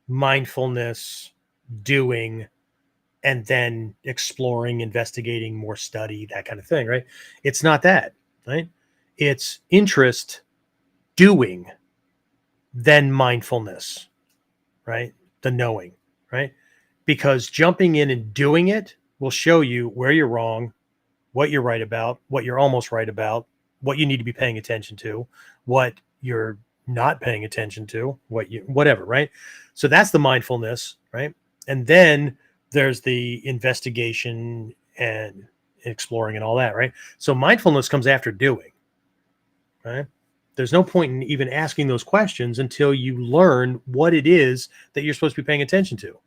mindfulness, doing, and then exploring, investigating, more study, that kind of thing, right? It's not that, right? It's interest, doing, then mindfulness, right? The knowing, right? Because jumping in and doing it will show you where you're wrong, what you're right about, what you're almost right about, what you need to be paying attention to, what you're not paying attention to, whatever, right? So that's the mindfulness, right? And then there's the investigation and exploring and all that, right? So mindfulness comes after doing, right? There's no point in even asking those questions until you learn what it is that you're supposed to be paying attention to,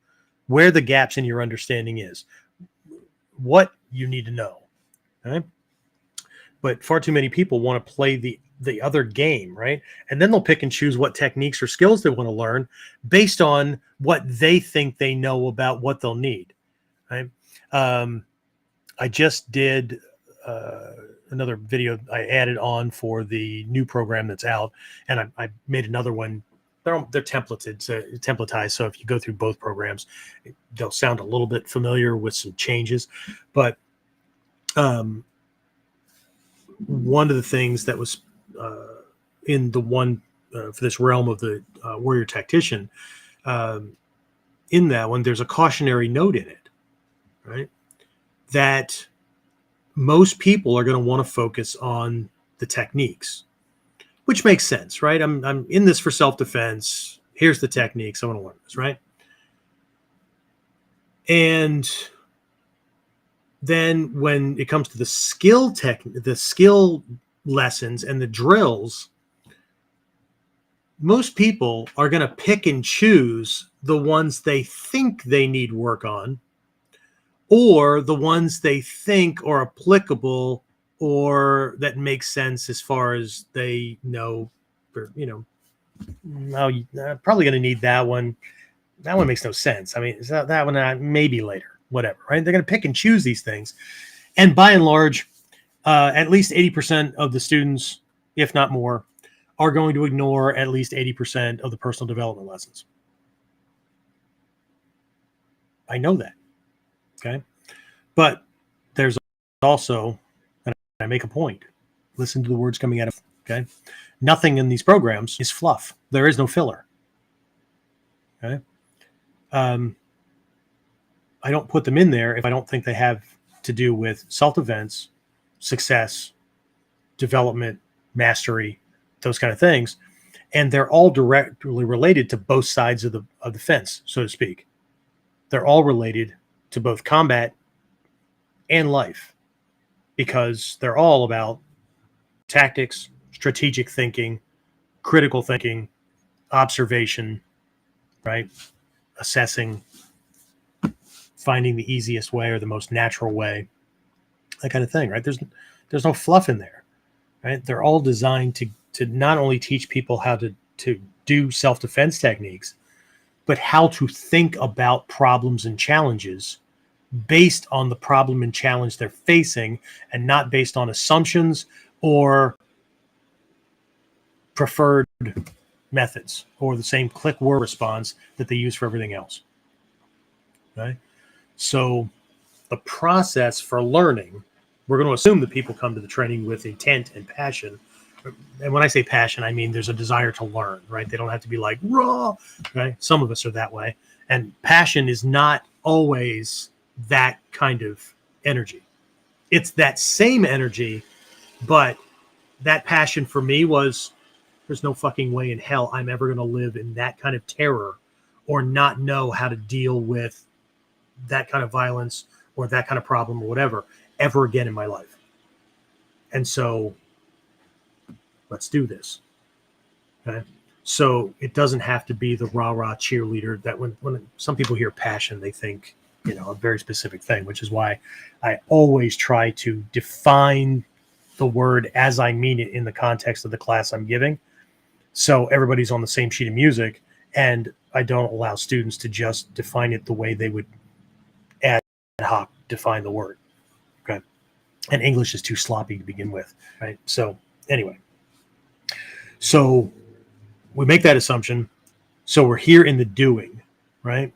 where the gaps in your understanding is, what you need to know, right? But far too many people want to play the other game, right? And then they'll pick and choose what techniques or skills they want to learn based on what they think they know about what they'll need, right? I just did another video I added on for the new program that's out, and I made another one. They're templatized, so if you go through both programs, they'll sound a little bit familiar with some changes. But one of the things that was in the one for this realm of the warrior tactician, in that one, there's a cautionary note in it, right? That most people are going to want to focus on the techniques, which makes sense, right? I'm in this for self-defense. Here's the techniques. I want to learn this, right? And then when it comes to the skill lessons and the drills, most people are going to pick and choose the ones they think they need work on, or the ones they think are applicable or that make sense as far as they know, for, probably going to need that one. That one makes no sense. I mean, that one maybe later, whatever, right? They're going to pick and choose these things. And by and large, at least 80% of the students, if not more, are going to ignore at least 80% of the personal development lessons. I know that. Okay. But there's also, and I make a point, listen to the words coming out of, okay? Nothing in these programs is fluff. There is no filler. Okay. I don't put them in there if I don't think they have to do with self-defense, success, development, mastery, those kind of things. And they're all directly related to both sides of the fence, so to speak. They're all related to both combat and life, because they're all about tactics, strategic thinking, critical thinking, observation, right? Assessing, finding the easiest way or the most natural way, that kind of thing, right? There's no fluff in there, right? They're all designed to not only teach people how to do self-defense techniques, but how to think about problems and challenges based on the problem and challenge they're facing, and not based on assumptions or preferred methods or the same click word response that they use for everything else. Right? So the process for learning, we're going to assume that people come to the training with intent and passion. And when I say passion, I mean there's a desire to learn, right? They don't have to be like raw, right? Some of us are that way. And passion is not always that kind of energy. It's that same energy, but that passion for me was, there's no fucking way in hell I'm ever going to live in that kind of terror or not know how to deal with that kind of violence or that kind of problem or whatever ever again in my life. And so let's do this. Okay. So it doesn't have to be the rah-rah cheerleader that when some people hear passion, they think, a very specific thing, which is why I always try to define the word as I mean it in the context of the class I'm giving. So everybody's on the same sheet of music, and I don't allow students to just define it the way they would ad hoc define the word. Okay. And English is too sloppy to begin with. Right. So anyway, so we make that assumption. So we're here in the doing, right?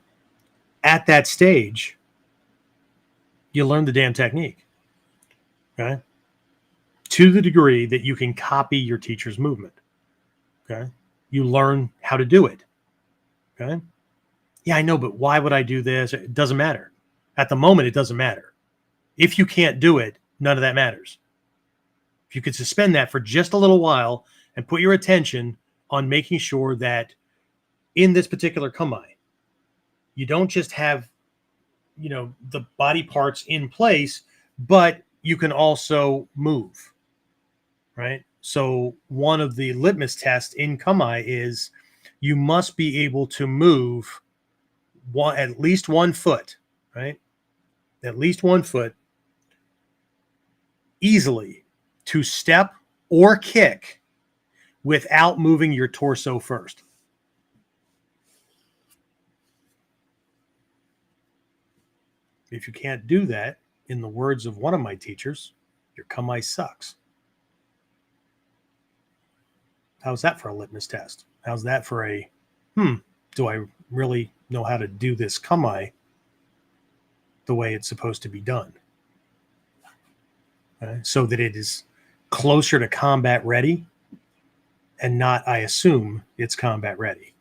At that stage, you learn the damn technique. Okay. To the degree that you can copy your teacher's movement. Okay. You learn how to do it. Okay. Yeah, I know, but why would I do this? It doesn't matter. At the moment, it doesn't matter. If you can't do it, none of that matters. If you could suspend that for just a little while and put your attention on making sure that in this particular kamae, you don't just have, the body parts in place, but you can also move, right? So one of the litmus tests in kamae is you must be able to move at least 1 foot, right? At least 1 foot easily to step or kick without moving your torso first. If you can't do that, in the words of one of my teachers, your kamae sucks. How's that for a litmus test? How's that for a, do I really know how to do this kamae the way it's supposed to be done? So that it is closer to combat ready and not, I assume, it's combat ready.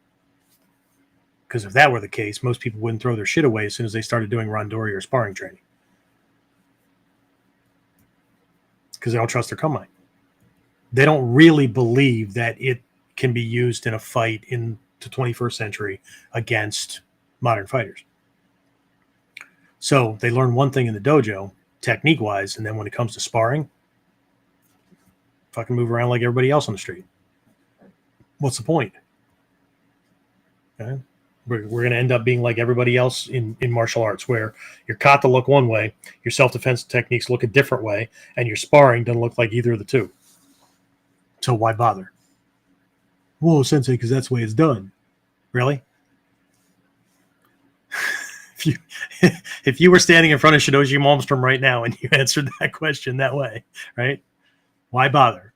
Because if that were the case, most people wouldn't throw their shit away as soon as they started doing randori or sparring training. Because they all trust their kamae. They don't really believe that it can be used in a fight in the 21st century against modern fighters. So they learn one thing in the dojo, technique-wise, and then when it comes to sparring, fucking move around like everybody else on the street. What's the point? Okay. We're going to end up being like everybody else in martial arts, where your kata look one way, your self-defense techniques look a different way, and your sparring doesn't look like either of the two. So why bother? Whoa, sensei, because that's the way it's done. Really? If you were standing in front of Shidoji Malmstrom right now and you answered that question that way, right? Why bother?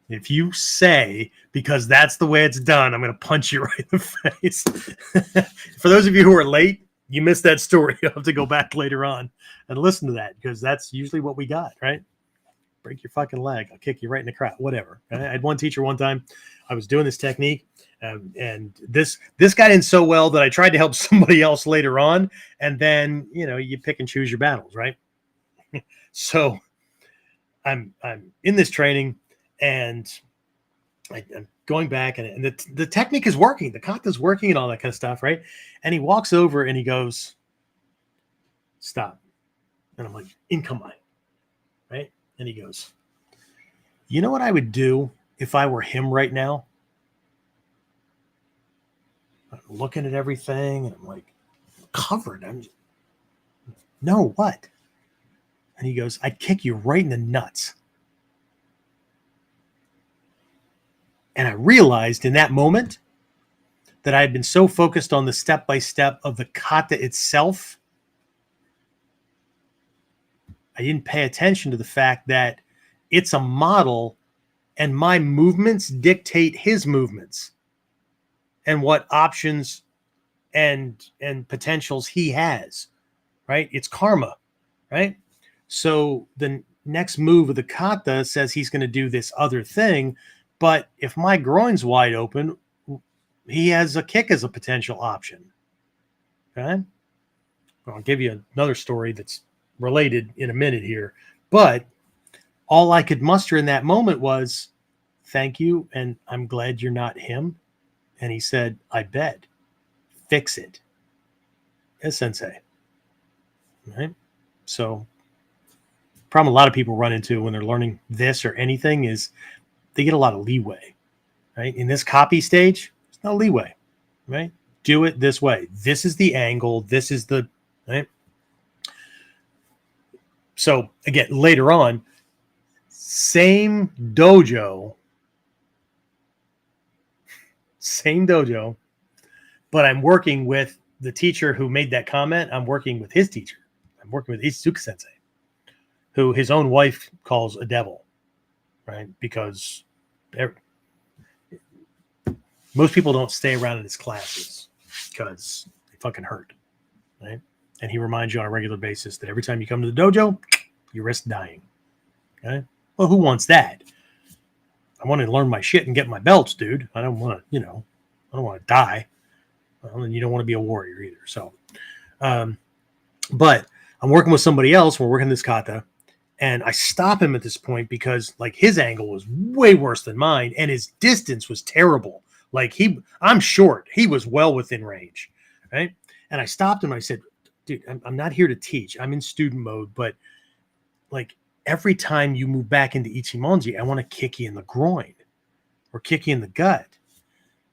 If you say, because that's the way it's done, I'm going to punch you right in the face. For those of you who are late, you missed that story. You'll have to go back later on and listen to that, because that's usually what we got, right? Break your fucking leg. I'll kick you right in the crowd, whatever. I had one teacher one time. I was doing this technique, and this got in so well that I tried to help somebody else later on. And then, you pick and choose your battles, right? So I'm in this training, and I'm going back, and the technique is working. The kata is working and all that kind of stuff, right? And he walks over and he goes, stop. And I'm like, in kamae, right? And he goes, you know what I would do if I were him right now? I'm looking at everything, and I'm like, covered. No, what? And he goes, I'd kick you right in the nuts. And I realized in that moment that I had been so focused on the step-by-step of the kata itself, I didn't pay attention to the fact that it's a model and my movements dictate his movements and what options and potentials he has, right? It's karma, right? So the next move of the kata says he's going to do this other thing, but if my groin's wide open, he has a kick as a potential option. Okay? I'll give you another story that's related in a minute here, but all I could muster in that moment was, thank you, and I'm glad you're not him. And he said, I bet. Fix it. As sensei. Right? So, problem a lot of people run into when they're learning this or anything is they get a lot of leeway. Right? In this copy stage, there's no leeway. Right? Do it this way. This is the angle. This is the right. So again, later on, same dojo, but I'm working with the teacher who made that comment. I'm working with his teacher. I'm working with Izuka Sensei, who his own wife calls a devil, right? Because most people don't stay around in his classes because they fucking hurt, right? And he reminds you on a regular basis that every time you come to the dojo, you risk dying. Okay? Well, who wants that? I want to learn my shit and get my belts, dude. I don't want to, I don't want to die. Well, and you don't want to be a warrior either. So, but I'm working with somebody else. We're working this kata, and I stop him at this point because like his angle was way worse than mine, and his distance was terrible. Like I'm short. He was well within range, right? And I stopped him. And I said, dude, I'm not here to teach. I'm in student mode, but like every time you move back into Ichimonji, I want to kick you in the groin or kick you in the gut.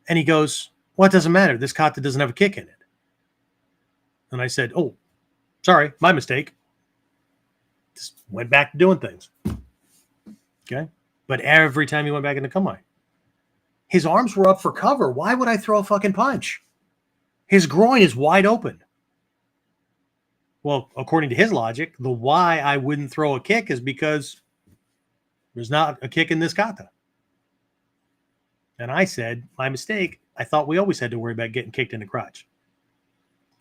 And he goes, well, it doesn't matter. This kata doesn't have a kick in it. And I said, oh, sorry, my mistake. Just went back to doing things. Okay. But every time he went back into Kamae, his arms were up for cover. Why would I throw a fucking punch? His groin is wide open. Well, according to his logic, the why I wouldn't throw a kick is because there's not a kick in this kata. And I said, my mistake. I thought we always had to worry about getting kicked in the crotch.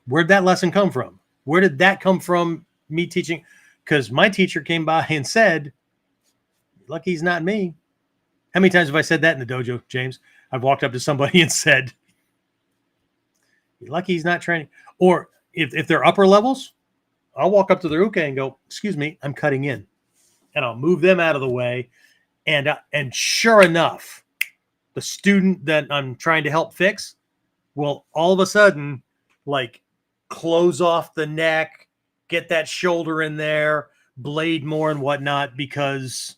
Where'd that lesson come from? Where did that come from, me teaching? Because my teacher came by and said, lucky he's not me. How many times have I said that in the dojo, James? I've walked up to somebody and said, you're lucky he's not training. Or if they're upper levels, I'll walk up to their uke and go, excuse me, I'm cutting in. And I'll move them out of the way. And sure enough, the student that I'm trying to help fix will all of a sudden like close off the neck, get that shoulder in there, blade more and whatnot, because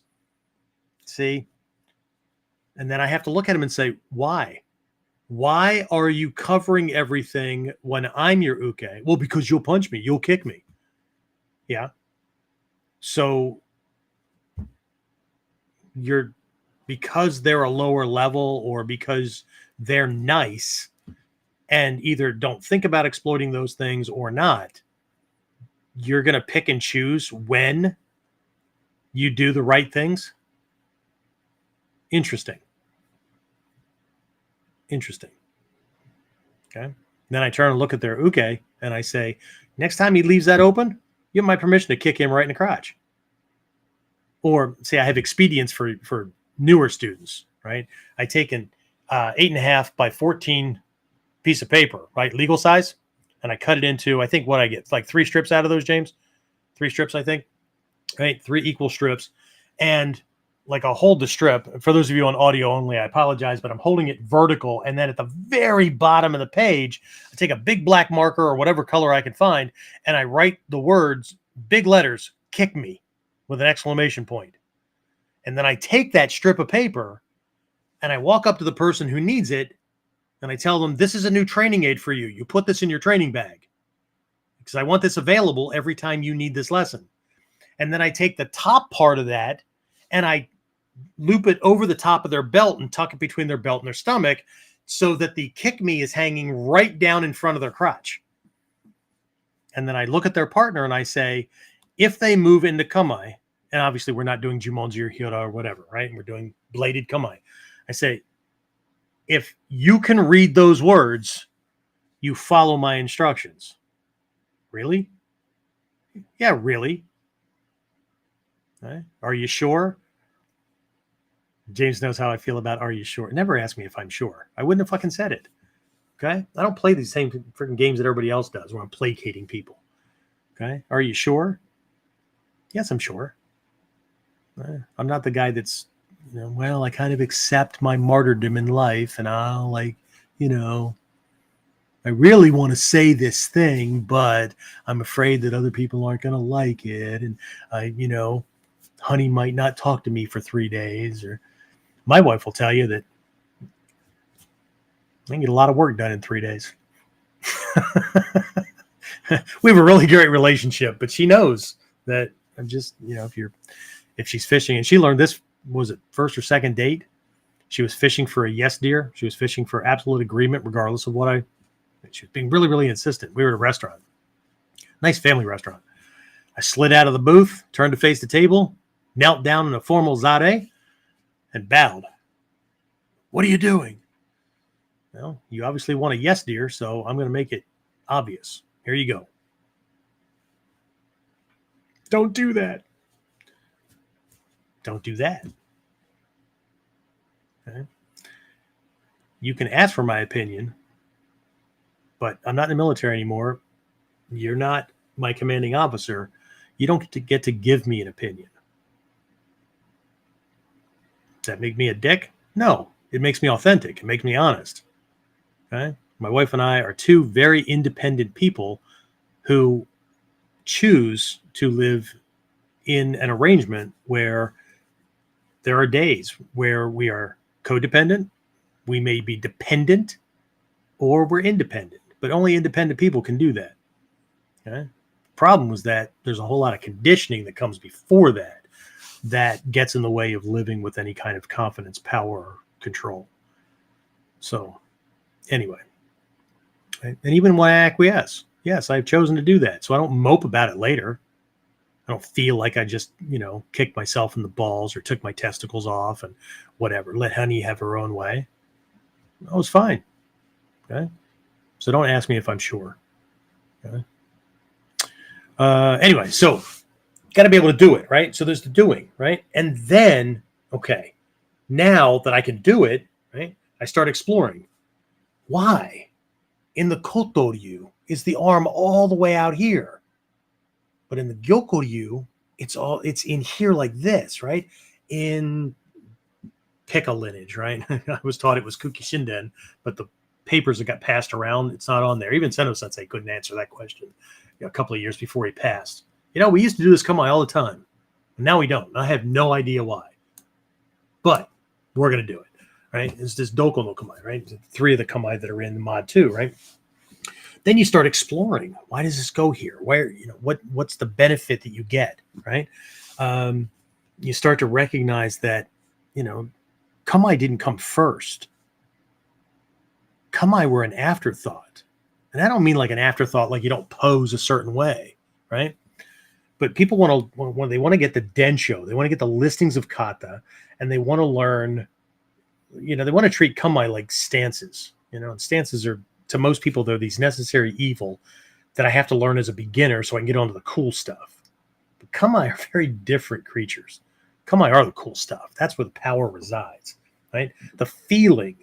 see, and then I have to look at him and say, why? Why are you covering everything when I'm your uke? Well, because you'll punch me, you'll kick me. Yeah. So because they're a lower level or because they're nice and either don't think about exploiting those things or not, you're going to pick and choose when you do the right things. Interesting. Okay. Then I turn and look at their uke and I say, next time he leaves that open, you have my permission to kick him right in the crotch. Or say I have expedients for newer students, right? I take an 8.5 by 14 piece of paper, right? Legal size. And I cut it into, I think what I get, like 3 strips out of those, James. 3 strips, I think. Right? 3 equal strips. And like I'll hold the strip. For those of you on audio only, I apologize, but I'm holding it vertical. And then at the very bottom of the page, I take a big black marker or whatever color I can find, and I write the words, big letters, kick me, with an exclamation point. And then I take that strip of paper and I walk up to the person who needs it and I tell them, this is a new training aid for you. You put this in your training bag. because I want this available every time you need this lesson. And then I take the top part of that and I loop it over the top of their belt and tuck it between their belt and their stomach so that the kick me is hanging right down in front of their crotch. And then I look at their partner and I say, if they move into kamae, and obviously we're not doing jumonji or hyora or whatever, right? We're doing bladed kamae. I say, if you can read those words, you follow my instructions. Really? Yeah, really. Right? Are you sure? James knows how I feel about are you sure. Never ask me if I'm sure. I wouldn't have fucking said it. Okay? I don't play these same freaking games that everybody else does where I'm placating people. Okay? Are you sure? Yes, I'm sure. I'm not the guy that's, well, I kind of accept my martyrdom in life and I'll I really want to say this thing, but I'm afraid that other people aren't going to like it. And honey might not talk to me for 3 days. Or my wife will tell you that I can get a lot of work done in 3 days. We have a really great relationship, but she knows that I'm just, if she's fishing, and she learned this, was it first or second date? She was fishing for a yes deer. She was fishing for absolute agreement, regardless of what she was being really, really insistent. We were at a restaurant, nice family restaurant. I slid out of the booth, turned to face the table, knelt down in a formal zare, and bowed. What are you doing? Well, you obviously want a yes deer, so I'm going to make it obvious. Here you go. Don't do that. Don't do that. Okay. You can ask for my opinion, but I'm not in the military anymore. You're not my commanding officer. You don't get to give me an opinion. Does that make me a dick? No, it makes me authentic. It makes me honest. Okay. My wife and I are two very independent people who choose to live in an arrangement where there are days where we are codependent, we may be dependent, or we're independent. But only independent people can do that. Okay? Problem was that there's a whole lot of conditioning that comes before that gets in the way of living with any kind of confidence, power, or control. So anyway, and even when I acquiesce, yes, I've chosen to do that. So I don't mope about it later. I don't feel like I just, kicked myself in the balls or took my testicles off and whatever. Let honey have her own way. I was fine. Okay. So don't ask me if I'm sure. Okay. Anyway, so got to be able to do it, right? So there's the doing, right? And then, okay, now that I can do it, right, I start exploring. Why? In the Kotoryu is the arm all the way out here. But in the Gyokoryu, it's in here like this, right? In Pekka lineage, right? I was taught it was Kuki Shinden, but the papers that got passed around, it's not on there. Even Seno Sensei couldn't answer that question a couple of years before he passed. We used to do this kamae all the time. And now we don't. I have no idea why. But we're going to do it, right? It's this Doko no kamae, right? 3 of the kamae that are in mod 2, right? Then you start exploring. Why does this go here? Where, what's the benefit that you get, right? You start to recognize that, kamae didn't come first. Kamae were an afterthought. And I don't mean like an afterthought, like you don't pose a certain way, right? But people when they want to get the densho, they want to get the listings of kata, and they want to learn, they want to treat kamae like stances, and stances are, to most people, they're these necessary evil that I have to learn as a beginner so I can get onto the cool stuff. But kamae are very different creatures. Kamae are the cool stuff. That's where the power resides, right? The feeling,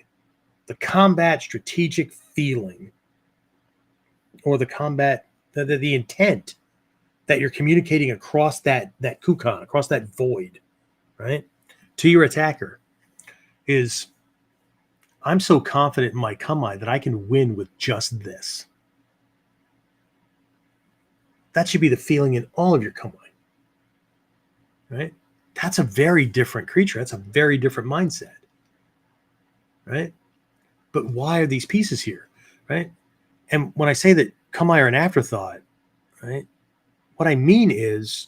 the combat strategic feeling, or the combat, the intent that you're communicating across that kukan, across that void, right, to your attacker is, I'm so confident in my kamae that I can win with just this. That should be the feeling in all of your kamae, right? That's a very different creature. That's a very different mindset, right? But why are these pieces here, right? And when I say that kamae are an afterthought, right? What I mean is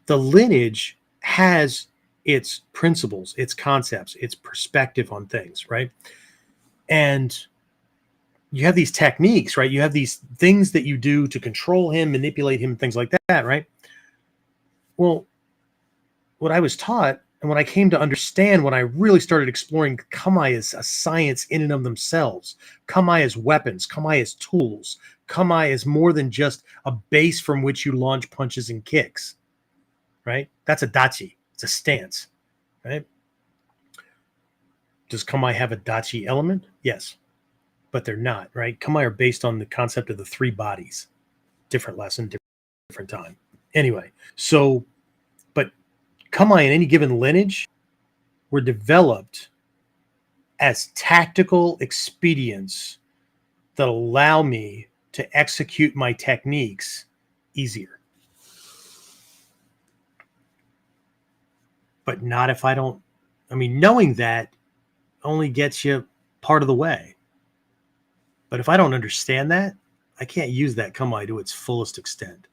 the lineage has its principles, its concepts, its perspective on things, right? And you have these techniques, right? You have these things that you do to control him, manipulate him, things like that, right? Well, what I was taught and what I came to understand when I really started exploring kamae as a science in and of themselves, kamae as weapons, kamae as tools, kamae is more than just a base from which you launch punches and kicks, right? That's a dachi. It's a stance, right? Does kamae have a dachi element? Yes, but they're not, right? Kamae are based on the concept of the three bodies. Different lesson, different time. Anyway, so, but kamae in any given lineage were developed as tactical expedients that allow me to execute my techniques easier. But not if I don't, I mean, knowing that only gets you part of the way. But if I don't understand that, I can't use that kamae to its fullest extent,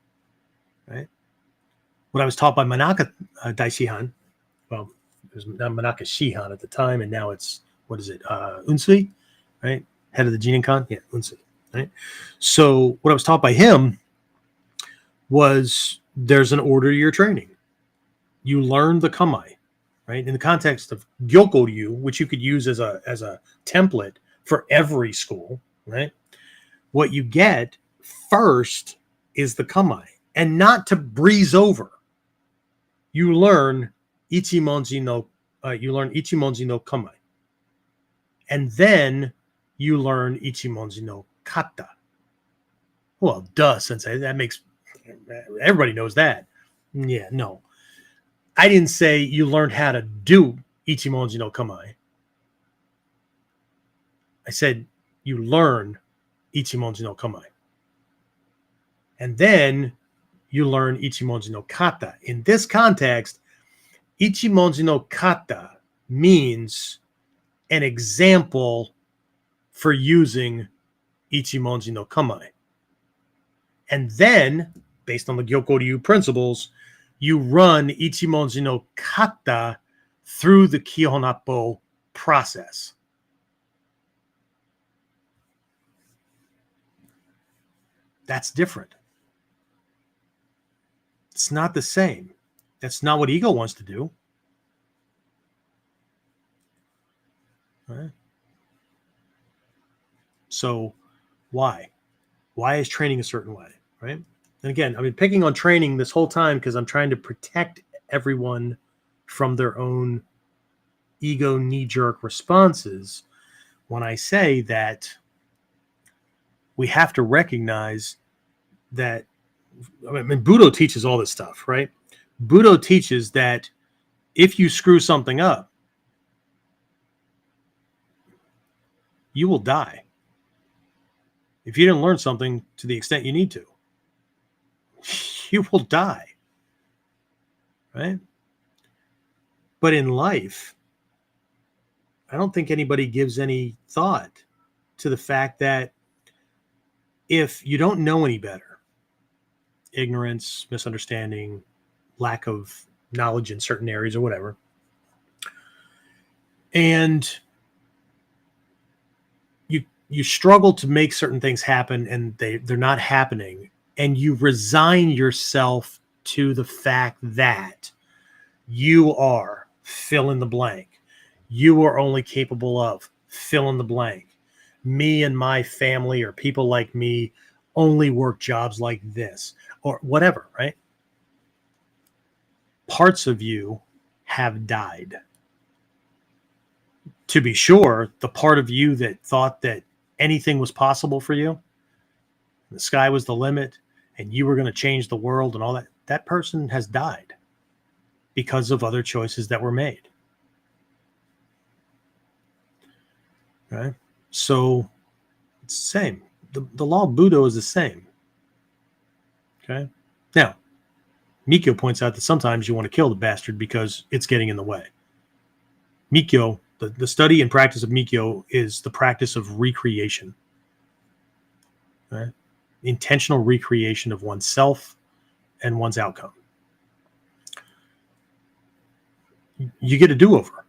right? What I was taught by Manaka Daishihan, well, it was Manaka Shihan at the time, and now it's, what is it, Unsui, right? Head of the Jininkan? Yeah, Unsui, right? So what I was taught by him was there's an order to your training. You learn the kamae, right? In the context of Gyokoryu, which you could use as a template for every school, right? What you get first is the kamae, and not to breeze over. You learn ichimonji no kamae, and then you learn ichimonji no kata. Well, duh, sensei. That makes everybody knows that. Yeah, no. I didn't say you learned how to do ichimonji no kamae. I said you learn ichimonji no kamae. And then you learn ichimonji no kata. In this context, ichimonji no kata means an example for using ichimonji no kamae. And then, based on the Gyokoryu principles, you run ichimonji no kata through the Kihonappo process. That's different. It's not the same. That's not what ego wants to do. Right? So why? Why is training a certain way? Right? And again, I've been picking on training this whole time because I'm trying to protect everyone from their own ego knee-jerk responses when I say that we have to recognize that, I mean, Budo teaches all this stuff, right? Budo teaches that if you screw something up, you will die. If you didn't learn something to the extent you need to, you will die, right? But in life, I don't think anybody gives any thought to the fact that if you don't know any better, ignorance, misunderstanding, lack of knowledge in certain areas or whatever, and you struggle to make certain things happen and they're not happening, and you resign yourself to the fact that you are fill in the blank. You are only capable of fill in the blank. Me and my family or people like me only work jobs like this or whatever, right? Parts of you have died. To be sure, the part of you that thought that anything was possible for you, the sky was the limit, and you were going to change the world and all that, that person has died because of other choices that were made. Right? So it's the same. The law of Budo is the same. Okay? Now, Mikyo points out that sometimes you want to kill the bastard because it's getting in the way. Mikyo, the study and practice of Mikyo is the practice of recreation. Right? intentional recreation of oneself and one's outcome. You get a do-over,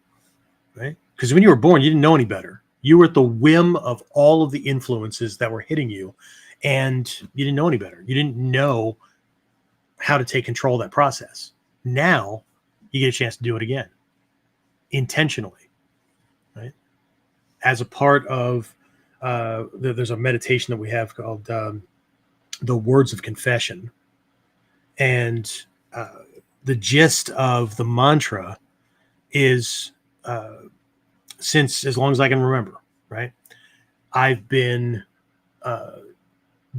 right? Because when you were born, you didn't know any better. You were at the whim of all of the influences that were hitting you, and you didn't know any better. You didn't know how to take control of that process. Now you get a chance to do it again, intentionally, right? As a part of, there's a meditation that we have called the Words of Confession. And the gist of the mantra is, since as long as I can remember, right, I've been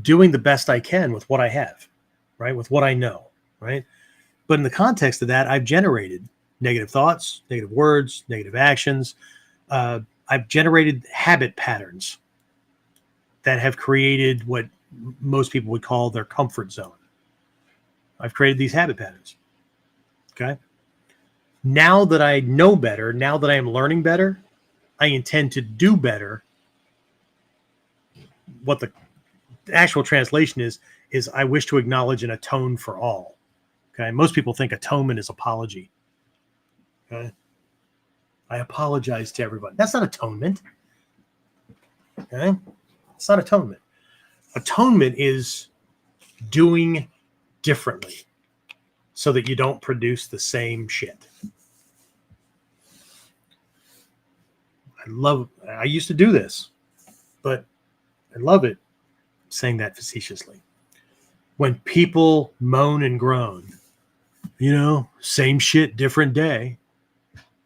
doing the best I can with what I have, right, with what I know, right? But in the context of that, I've generated negative thoughts, negative words, negative actions. I've generated habit patterns that have created what most people would call their comfort zone. I've created these habit patterns. Okay. Now that I know better, now that I am learning better, I intend to do better. What the actual translation is I wish to acknowledge and atone for all. Okay. Most people think atonement is apology. Okay. I apologize to everybody. That's not atonement. Okay. It's not atonement. Atonement is doing differently so that you don't produce the same shit. I used to do this, but I love it, saying that facetiously. When people moan and groan, same shit, different day.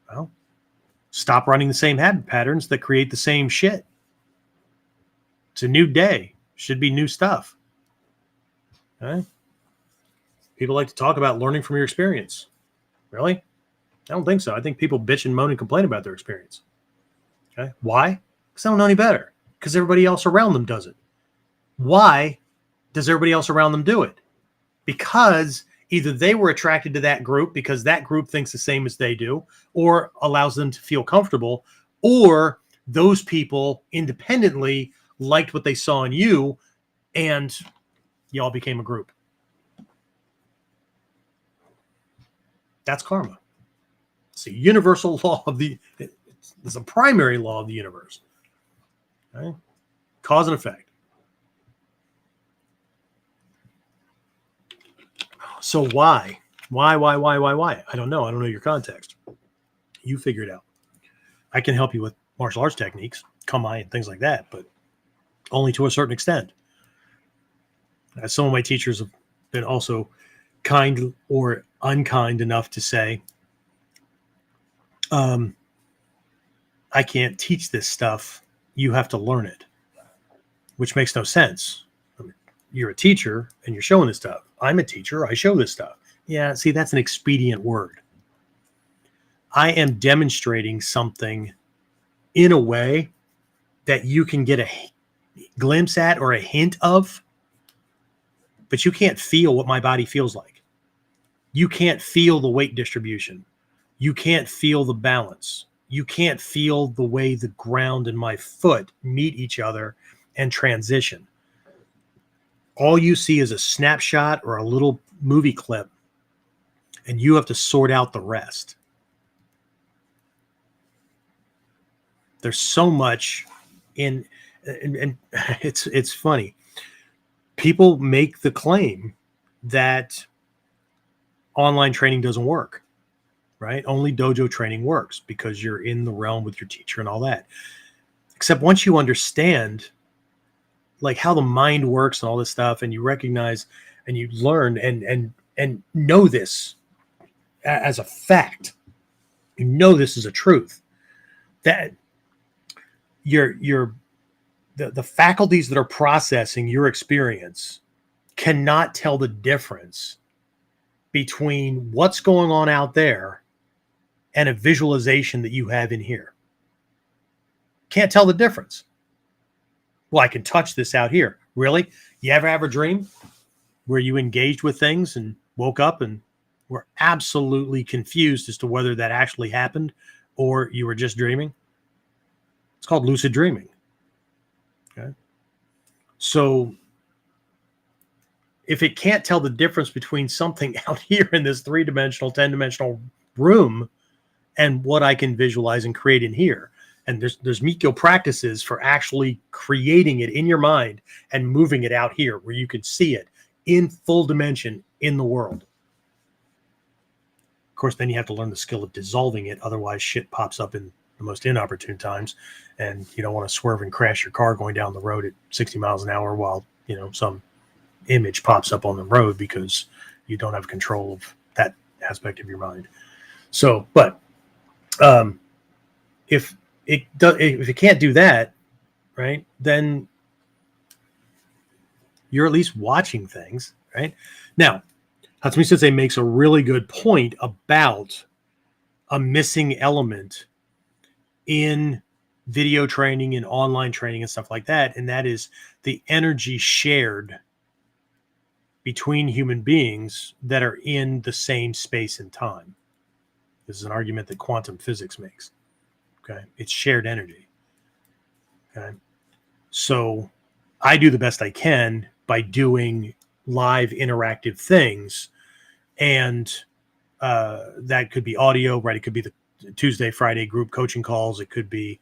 Well, stop running the same habit patterns that create the same shit. It's a new day. Should be new stuff. Okay? People like to talk about learning from your experience. Really? I don't think so. I think people bitch and moan and complain about their experience. Okay? Why? Because they don't know any better. Because everybody else around them does it. Why does everybody else around them do it? Because either they were attracted to that group because that group thinks the same as they do, or allows them to feel comfortable, or those people independently liked what they saw in you, and y'all became a group. That's karma. It's a universal law of it's a primary law of the universe. Okay? Cause and effect. So why? Why? I don't know. I don't know your context. You figure it out. I can help you with martial arts techniques, kamae and things like that, but only to a certain extent. Some of my teachers have been also kind or unkind enough to say, I can't teach this stuff. You have to learn it, which makes no sense. I mean, you're a teacher and you're showing this stuff. I'm a teacher. I show this stuff. Yeah, see, that's an expedient word. I am demonstrating something in a way that you can get a glimpse at or a hint of, but you can't feel what my body feels like. You can't feel the weight distribution. You can't feel the balance. You can't feel the way the ground and my foot meet each other and transition. All you see is a snapshot or a little movie clip, and you have to sort out the rest. There's so much and it's funny. People make the claim that online training doesn't work, right? Only dojo training works because you're in the realm with your teacher and all that. Except once you understand like how the mind works and all this stuff, and you recognize and you learn and know this as a fact, you know this is a truth, that the faculties that are processing your experience cannot tell the difference between what's going on out there and a visualization that you have in here. Can't tell the difference. Well, I can touch this out here. Really? You ever have a dream where you engaged with things and woke up and were absolutely confused as to whether that actually happened or you were just dreaming? It's called lucid dreaming. Okay. So if it can't tell the difference between something out here in this 3-dimensional, 10-dimensional room and what I can visualize and create in here. And there's Mikyo practices for actually creating it in your mind and moving it out here where you can see it in full dimension in the world. Of course, then you have to learn the skill of dissolving it. Otherwise, shit pops up in the most inopportune times, and you don't want to swerve and crash your car going down the road at 60 miles an hour while, some image pops up on the road because you don't have control of that aspect of your mind. So, but if it can't do that, right, then you're at least watching things, right? Now, Hatsumi Sensei makes a really good point about a missing element in video training and online training and stuff like that, and that is the energy shared between human beings that are in the same space and time. This is an argument that quantum physics makes. Okay, it's shared energy. Okay, so I do the best I can by doing live interactive things, and that could be audio, right? It could be the Tuesday, Friday group coaching calls. It could be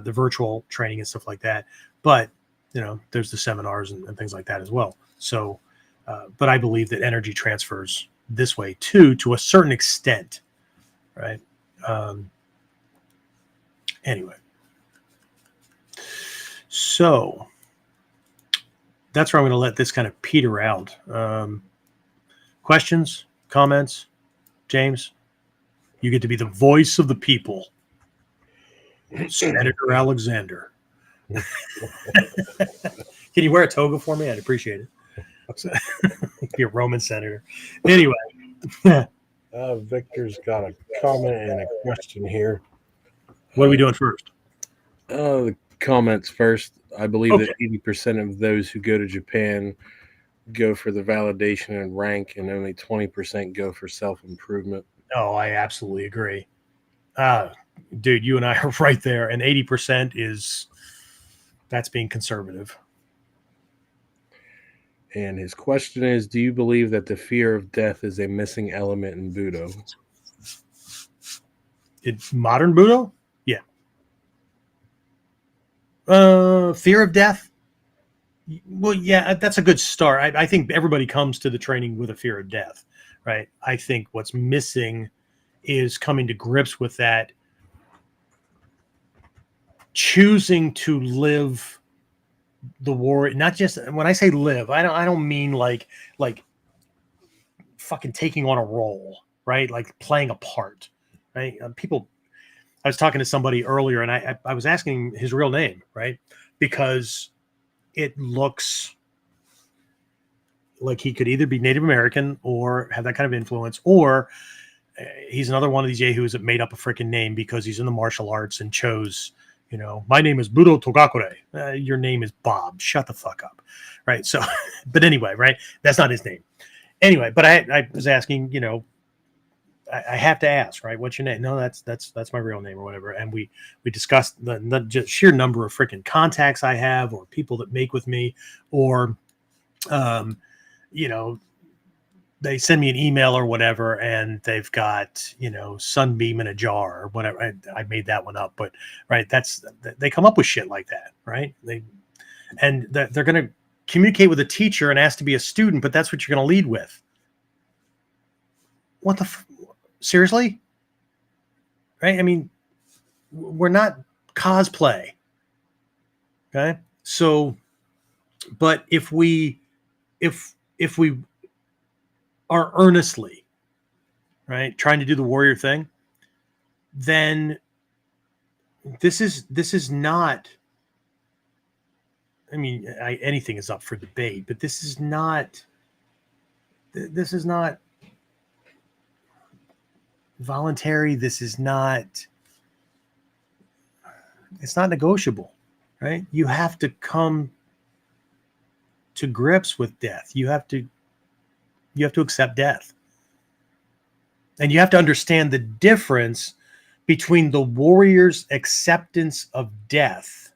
the virtual training and stuff like that. But there's the seminars and things like that as well. So, but I believe that energy transfers this way too, to a certain extent, right? Anyway, so that's where I'm going to let this kind of peter out. Questions, comments, James? You get to be the voice of the people, Senator Alexander. Can you wear a toga for me? I'd appreciate it. Be a Roman senator. Anyway. Victor's got a comment and a question here. What are we doing first? The comments first. I believe that 80% of those who go to Japan go for the validation and rank, and only 20% go for self-improvement. Oh, I absolutely agree. Dude, you and I are right there. And 80% that's being conservative. And his question is, do you believe that the fear of death is a missing element in Budo? It's modern Budo? Yeah. Fear of death? Well, yeah, that's a good start. I think everybody comes to the training with a fear of death, right? I think what's missing is coming to grips with that, choosing to live the war. Not just when I say live, I don't mean like fucking taking on a role, right? Like playing a part, right? People. I was talking to somebody earlier, and I was asking his real name, right? Because it looks like he could either be Native American or have that kind of influence, or he's another one of these yahoos that made up a freaking name because he's in the martial arts and chose, my name is Budo Togakure. Your name is Bob. Shut the fuck up. Right. So, but anyway, right. That's not his name. Anyway, but I was asking, I have to ask, right? What's your name? No, that's my real name or whatever. And we discussed the just sheer number of freaking contacts I have, or people that make with me, or, they send me an email or whatever, and they've got, Sunbeam in a jar or whatever. I made that one up, but right. They come up with shit like that. Right. They're going to communicate with a teacher and ask to be a student, but that's what you're going to lead with. What the seriously? Right? I mean, we're not cosplay. Okay? So, but if we are earnestly, right, trying to do the warrior thing, then this is not, I mean, anything is up for debate, but this is not voluntary. It's not negotiable, right? You have to come to grips with death. You have to accept death. And you have to understand the difference between the warrior's acceptance of death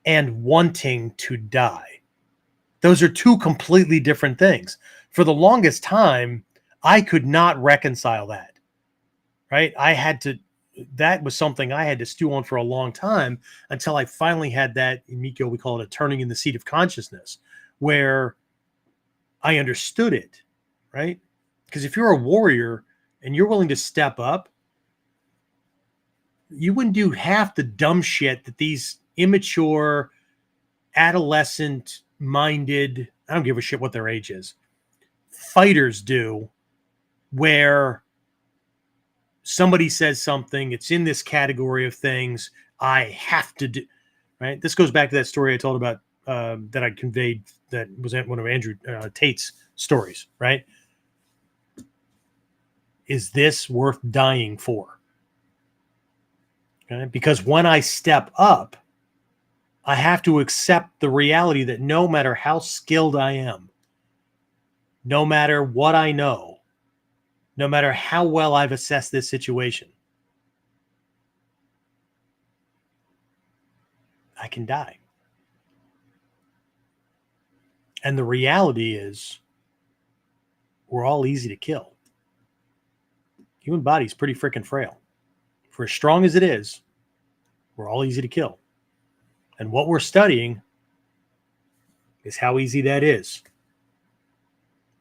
and wanting to die. Those are two completely different things. For the longest time, I could not reconcile that, right? That was something I had to stew on for a long time until I finally had that, in Mikyo, we call it a turning in the seat of consciousness, where I understood it, right? Because if you're a warrior and you're willing to step up, you wouldn't do half the dumb shit that these immature, adolescent-minded, I don't give a shit what their age is, fighters do, where somebody says something, it's in this category of things, I have to do, right? This goes back to that story I told about that I conveyed that was one of Andrew Tate's stories, right? Is this worth dying for? Okay? Because when I step up, I have to accept the reality that no matter how skilled I am, no matter what I know, no matter how well I've assessed this situation, I can die. And the reality is, we're all easy to kill. Human body's pretty freaking frail. For as strong as it is, we're all easy to kill. And what we're studying is how easy that is.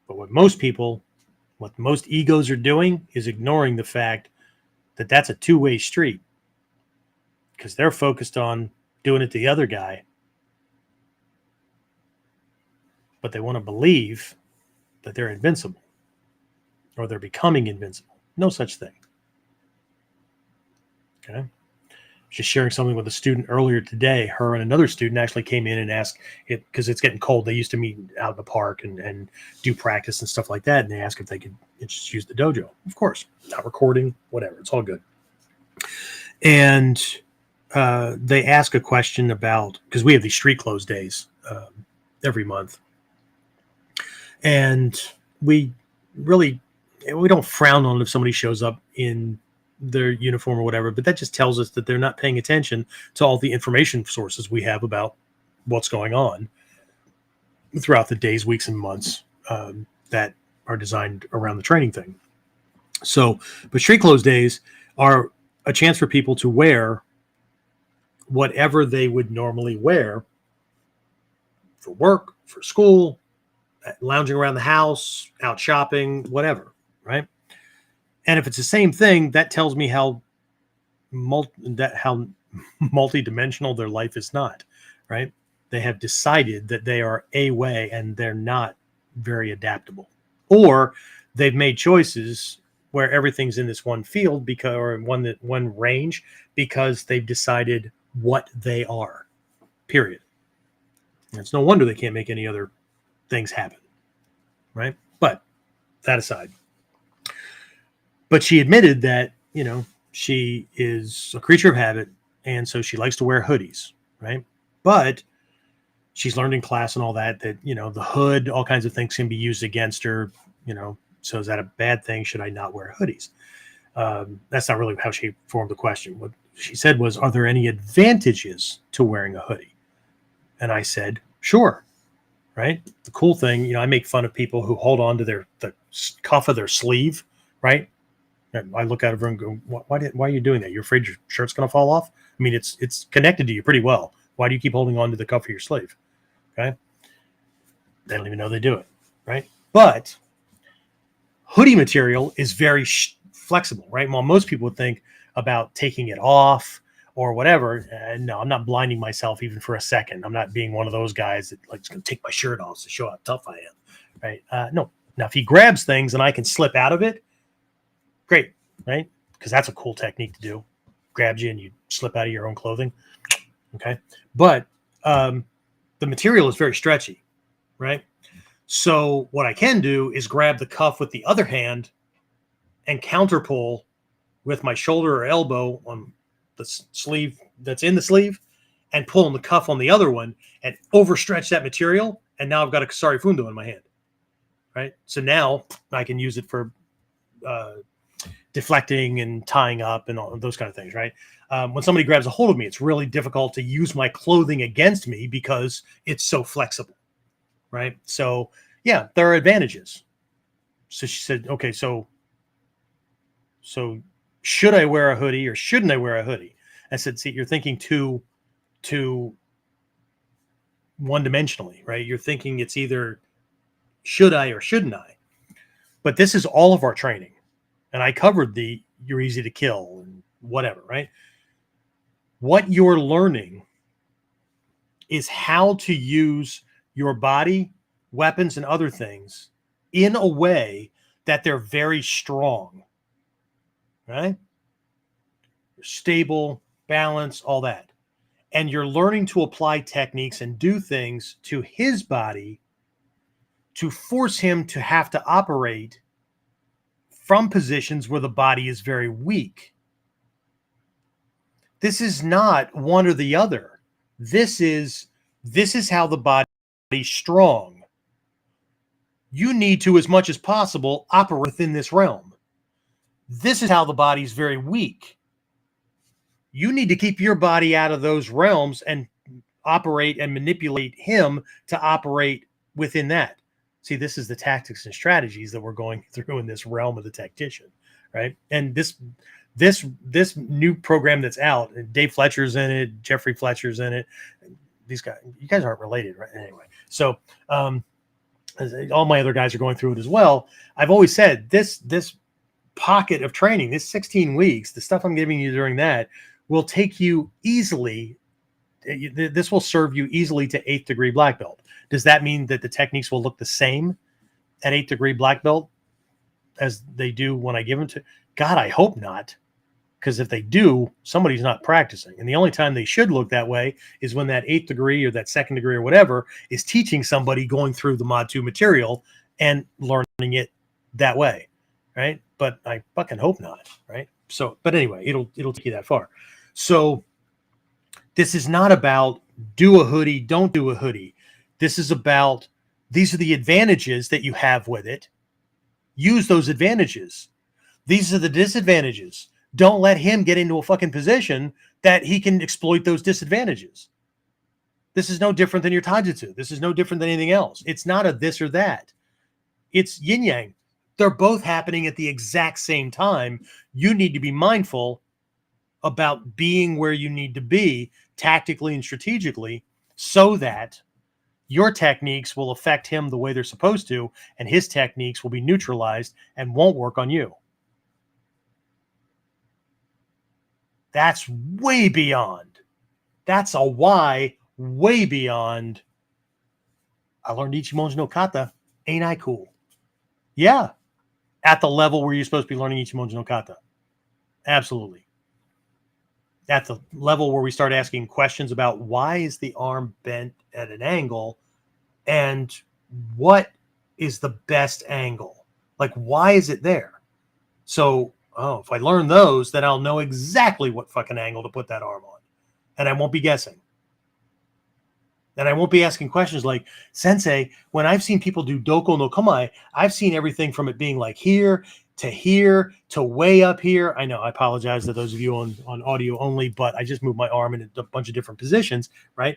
But what most egos are doing is ignoring the fact that that's a two-way street, because they're focused on doing it to the other guy. But they want to believe that they're invincible or they're becoming invincible. No such thing. Okay. Just sharing something with a student earlier today. Her and another student actually came in and asked it, because it's getting cold. They used to meet out in the park and do practice and stuff like that. And they asked if they could just use the dojo. Of course, not recording, whatever. It's all good. And they ask a question about, because we have these street clothes days every month. And we don't frown on it if somebody shows up in their uniform or whatever, but that just tells us that they're not paying attention to all the information sources we have about what's going on throughout the days, weeks, and months that are designed around the training thing. So, but street clothes days are a chance for people to wear whatever they would normally wear for work, for school, lounging around the house, out shopping, whatever, right? And if it's the same thing, that tells me how multidimensional their life is not, right? They have decided that they are a way and they're not very adaptable. Or they've made choices where everything's in this one field or one range, because they've decided what they are, period. And it's no wonder they can't make any other things happen, right? But that aside. But she admitted that, she is a creature of habit, and so she likes to wear hoodies, right? But she's learned in class and all that, the hood, all kinds of things can be used against her, so is that a bad thing? Should I not wear hoodies? That's not really how she formed the question. What she said was, are there any advantages to wearing a hoodie? And I said, sure, right? The cool thing, I make fun of people who hold on to the cuff of their sleeve, right? And I look at her and go, why are you doing that? You're afraid your shirt's going to fall off? I mean, it's connected to you pretty well. Why do you keep holding on to the cuff of your sleeve? Okay. They don't even know they do it, right? But hoodie material is very flexible, right? While most people would think about taking it off or whatever, no, I'm not blinding myself even for a second. I'm not being one of those guys that is going to take my shirt off to show how tough I am, right? No. Now, if he grabs things and I can slip out of it, great, right? Because that's a cool technique to do. Grabs you and you slip out of your own clothing. Okay. But the material is very stretchy, right? So what I can do is grab the cuff with the other hand and counterpull with my shoulder or elbow on the sleeve that's in the sleeve and pull on the cuff on the other one and overstretch that material. And now I've got a Kasari Fundo in my hand, right? So now I can use it for deflecting and tying up and all those kind of things, right? When somebody grabs a hold of me, it's really difficult to use my clothing against me because it's so flexible, right? So yeah, there are advantages. So she said, okay, so should I wear a hoodie or shouldn't I wear a hoodie? I said, see, you're thinking too one dimensionally, right? You're thinking it's either should I or shouldn't I? But this is all of our training. And I covered the you're easy to kill and whatever, right? What you're learning is how to use your body, weapons, and other things in a way that they're very strong, right? Stable, balanced, all that. And you're learning to apply techniques and do things to his body to force him to have to operate from positions where the body is very weak. This is not one or the other. This is how the body is strong. You need to, as much as possible, operate within this realm. This is how the body is very weak. You need to keep your body out of those realms and operate and manipulate him to operate within that. See, this is the tactics and strategies that we're going through in this realm of the tactician, right? And this new program that's out, Dave Fletcher's in it, Jeffrey Fletcher's in it. These guys, you guys aren't related, right? Anyway, so all my other guys are going through it as well. I've always said this pocket of training, this 16 weeks, the stuff I'm giving you during that will take you easily. This will serve you easily to 8th degree black belt. Does that mean that the techniques will look the same at 8th degree black belt as they do when I give them to? God, I hope not. Because if they do, somebody's not practicing. And the only time they should look that way is when that 8th degree or that 2nd degree or whatever is teaching somebody going through the Mod 2 material and learning it that way, right? But I fucking hope not, right? So, but anyway, it'll take you that far. So this is not about do a hoodie, don't do a hoodie. This is about these are the advantages that you have with it. Use those advantages. These are the disadvantages. Don't let him get into a fucking position that he can exploit those disadvantages. This is no different than your taijutsu. This is no different than anything else. It's not a this or that. It's yin yang. They're both happening at the exact same time. You need to be mindful about being where you need to be tactically and strategically so that your techniques will affect him the way they're supposed to, and his techniques will be neutralized and won't work on you. That's way beyond. That's a why way beyond. I learned Ichimonji no Kata. Ain't I cool? Yeah. At the level where you're supposed to be learning Ichimonji no Kata. Absolutely. At the level where we start asking questions about why is the arm bent at an angle and what is the best angle? Like, why is it there? So, if I learn those, then I'll know exactly what fucking angle to put that arm on. And I won't be guessing. And I won't be asking questions like, Sensei, when I've seen people do Doko no Kamae, I've seen everything from it being like here to way up here. I know, I apologize to those of you on audio only, but I just moved my arm in a bunch of different positions, right?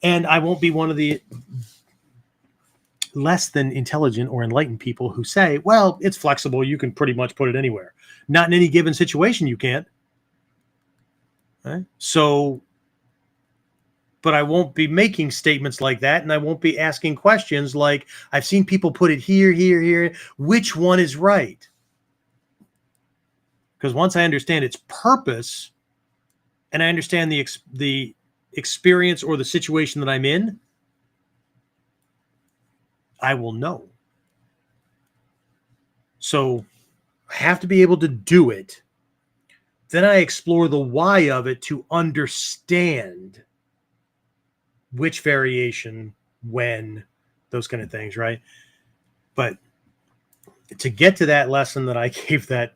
And I won't be one of the less than intelligent or enlightened people who say, well, it's flexible. You can pretty much put it anywhere. Not in any given situation, you can't. Right? So, but I won't be making statements like that, and I won't be asking questions like, I've seen people put it here, here, here. Which one is right? Because once I understand its purpose, and I understand the experience or the situation that I'm in, I will know. So I have to be able to do it. Then I explore the why of it to understand which variation, when, those kind of things, right? But to get to that lesson that I gave that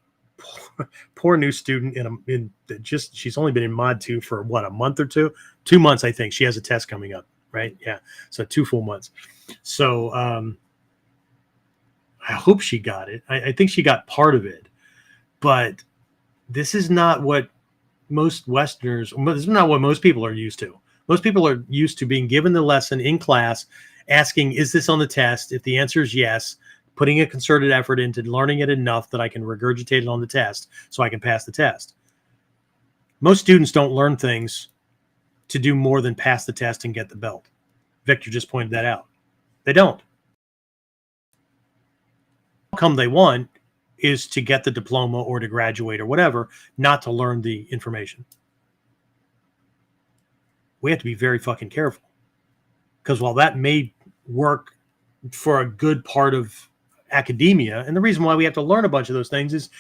poor new student she's only been in Mod 2 for what, a month or two? 2 months, I think. She has a test coming up, right? Yeah. So 2 full months. So I hope she got it. I think she got part of it. But this is not what most Westerners, this is not what most people are used to. Most people are used to being given the lesson in class asking, is this on the test? If the answer is yes, putting a concerted effort into learning it enough that I can regurgitate it on the test so I can pass the test. Most students don't learn things to do more than pass the test and get the belt. Victor just pointed that out. They don't. The outcome they want is to get the diploma or to graduate or whatever, not to learn the information. We have to be very fucking careful, because while that may work for a good part of academia, and the reason why we have to learn a bunch of those things is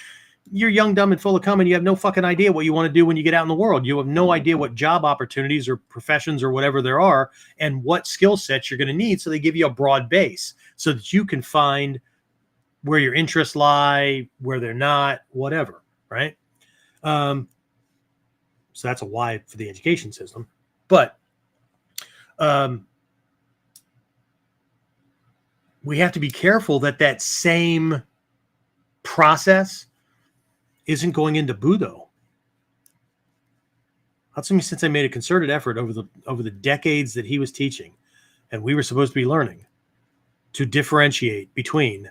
you're young, dumb, and full of cum, and you have no fucking idea what you want to do when you get out in the world. You have no idea what job opportunities or professions or whatever there are and what skill sets you're going to need. So they give you a broad base so that you can find where your interests lie, where they're not, whatever, right? So that's a why for the education system. But we have to be careful that that same process isn't going into Budo. That's me, since I made a concerted effort over the decades that he was teaching and we were supposed to be learning to differentiate between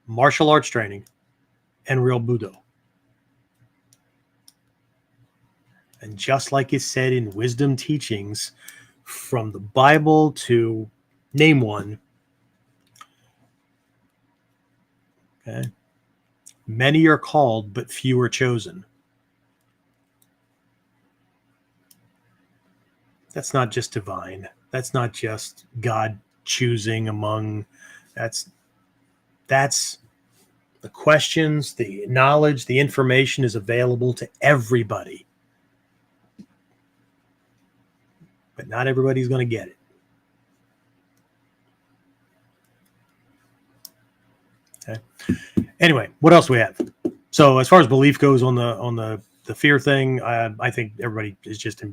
martial arts training and real Budo. And just like is said in wisdom teachings, from the Bible to name one, okay, many are called, but few are chosen. That's not just divine. That's not just God choosing among. That's the questions, the knowledge, the information is available to everybody. But not everybody's going to get it. Okay. Anyway, what else do we have? So as far as belief goes on the fear thing, I think everybody is just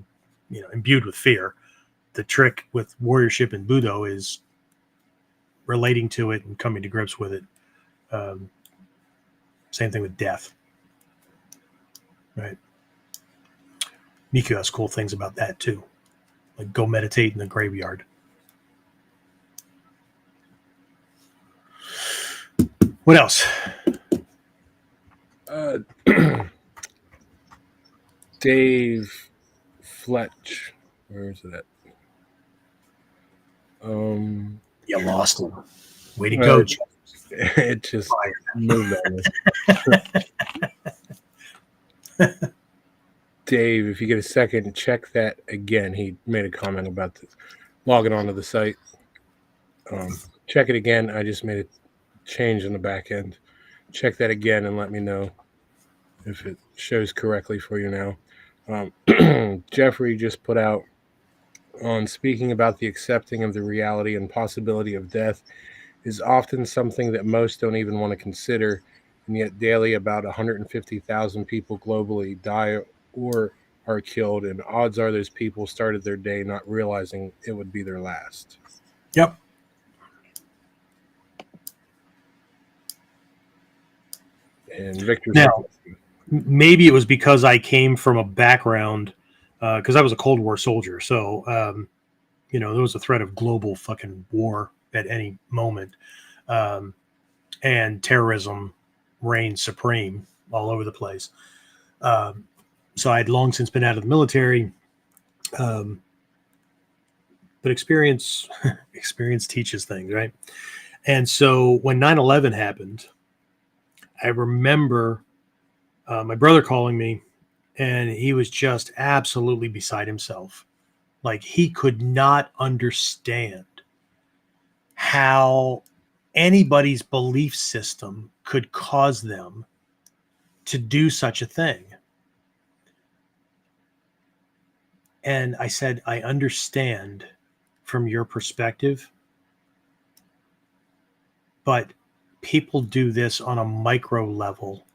imbued with fear. The trick with warriorship and Budo is relating to it and coming to grips with it. Same thing with death, right? Miku has cool things about that too. Like go meditate in the graveyard. What else? Dave Fletch. Where is it at? You lost him. Way to go, Jeff. It just moved on me. Dave, if you get a second, check that again. He made a comment about this, logging onto the site. Check it again. I just made a change in the back end. Check that again and let me know if it shows correctly for you now. Jeffrey just put out on speaking about the accepting of the reality and possibility of death is often something that most don't even want to consider, and yet daily about 150,000 people globally die or are killed, and odds are those people started their day not realizing it would be their last. Yep. And Victor, now, maybe it was because I came from a background, because I was a Cold War soldier, so there was a threat of global fucking war at any moment, and terrorism reigned supreme all over the place. So I'd long since been out of the military, but experience teaches things, right? And so when 9/11 happened, I remember my brother calling me, and he was just absolutely beside himself. Like he could not understand how anybody's belief system could cause them to do such a thing. And I said, I understand from your perspective, but people do this on a micro level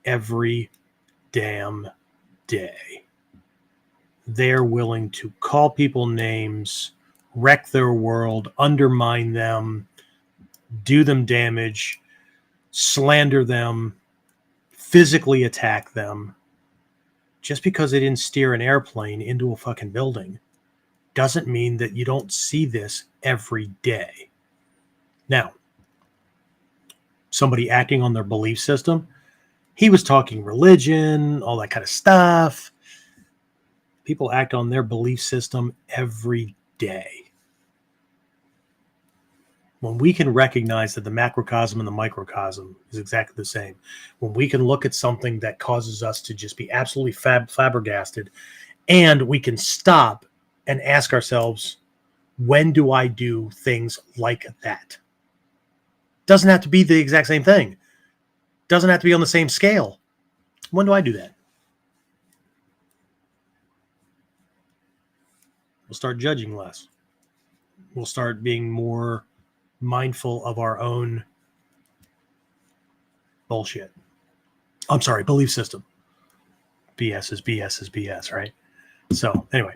every damn day. They're willing to call people names, wreck their world, undermine them, do them damage, slander them, physically attack them, just because they didn't steer an airplane into a fucking building doesn't mean that you don't see this every day. Now, somebody acting on their belief system, he was talking religion, all that kind of stuff. People act on their belief system every day. When we can recognize that the macrocosm and the microcosm is exactly the same, when we can look at something that causes us to just be absolutely flabbergasted, and we can stop and ask ourselves, when do I do things like that? Doesn't have to be the exact same thing. Doesn't have to be on the same scale. When do I do that? We'll start judging less. We'll start being more mindful of our own bullshit. I'm sorry, belief system. BS is BS is BS, right? So anyway,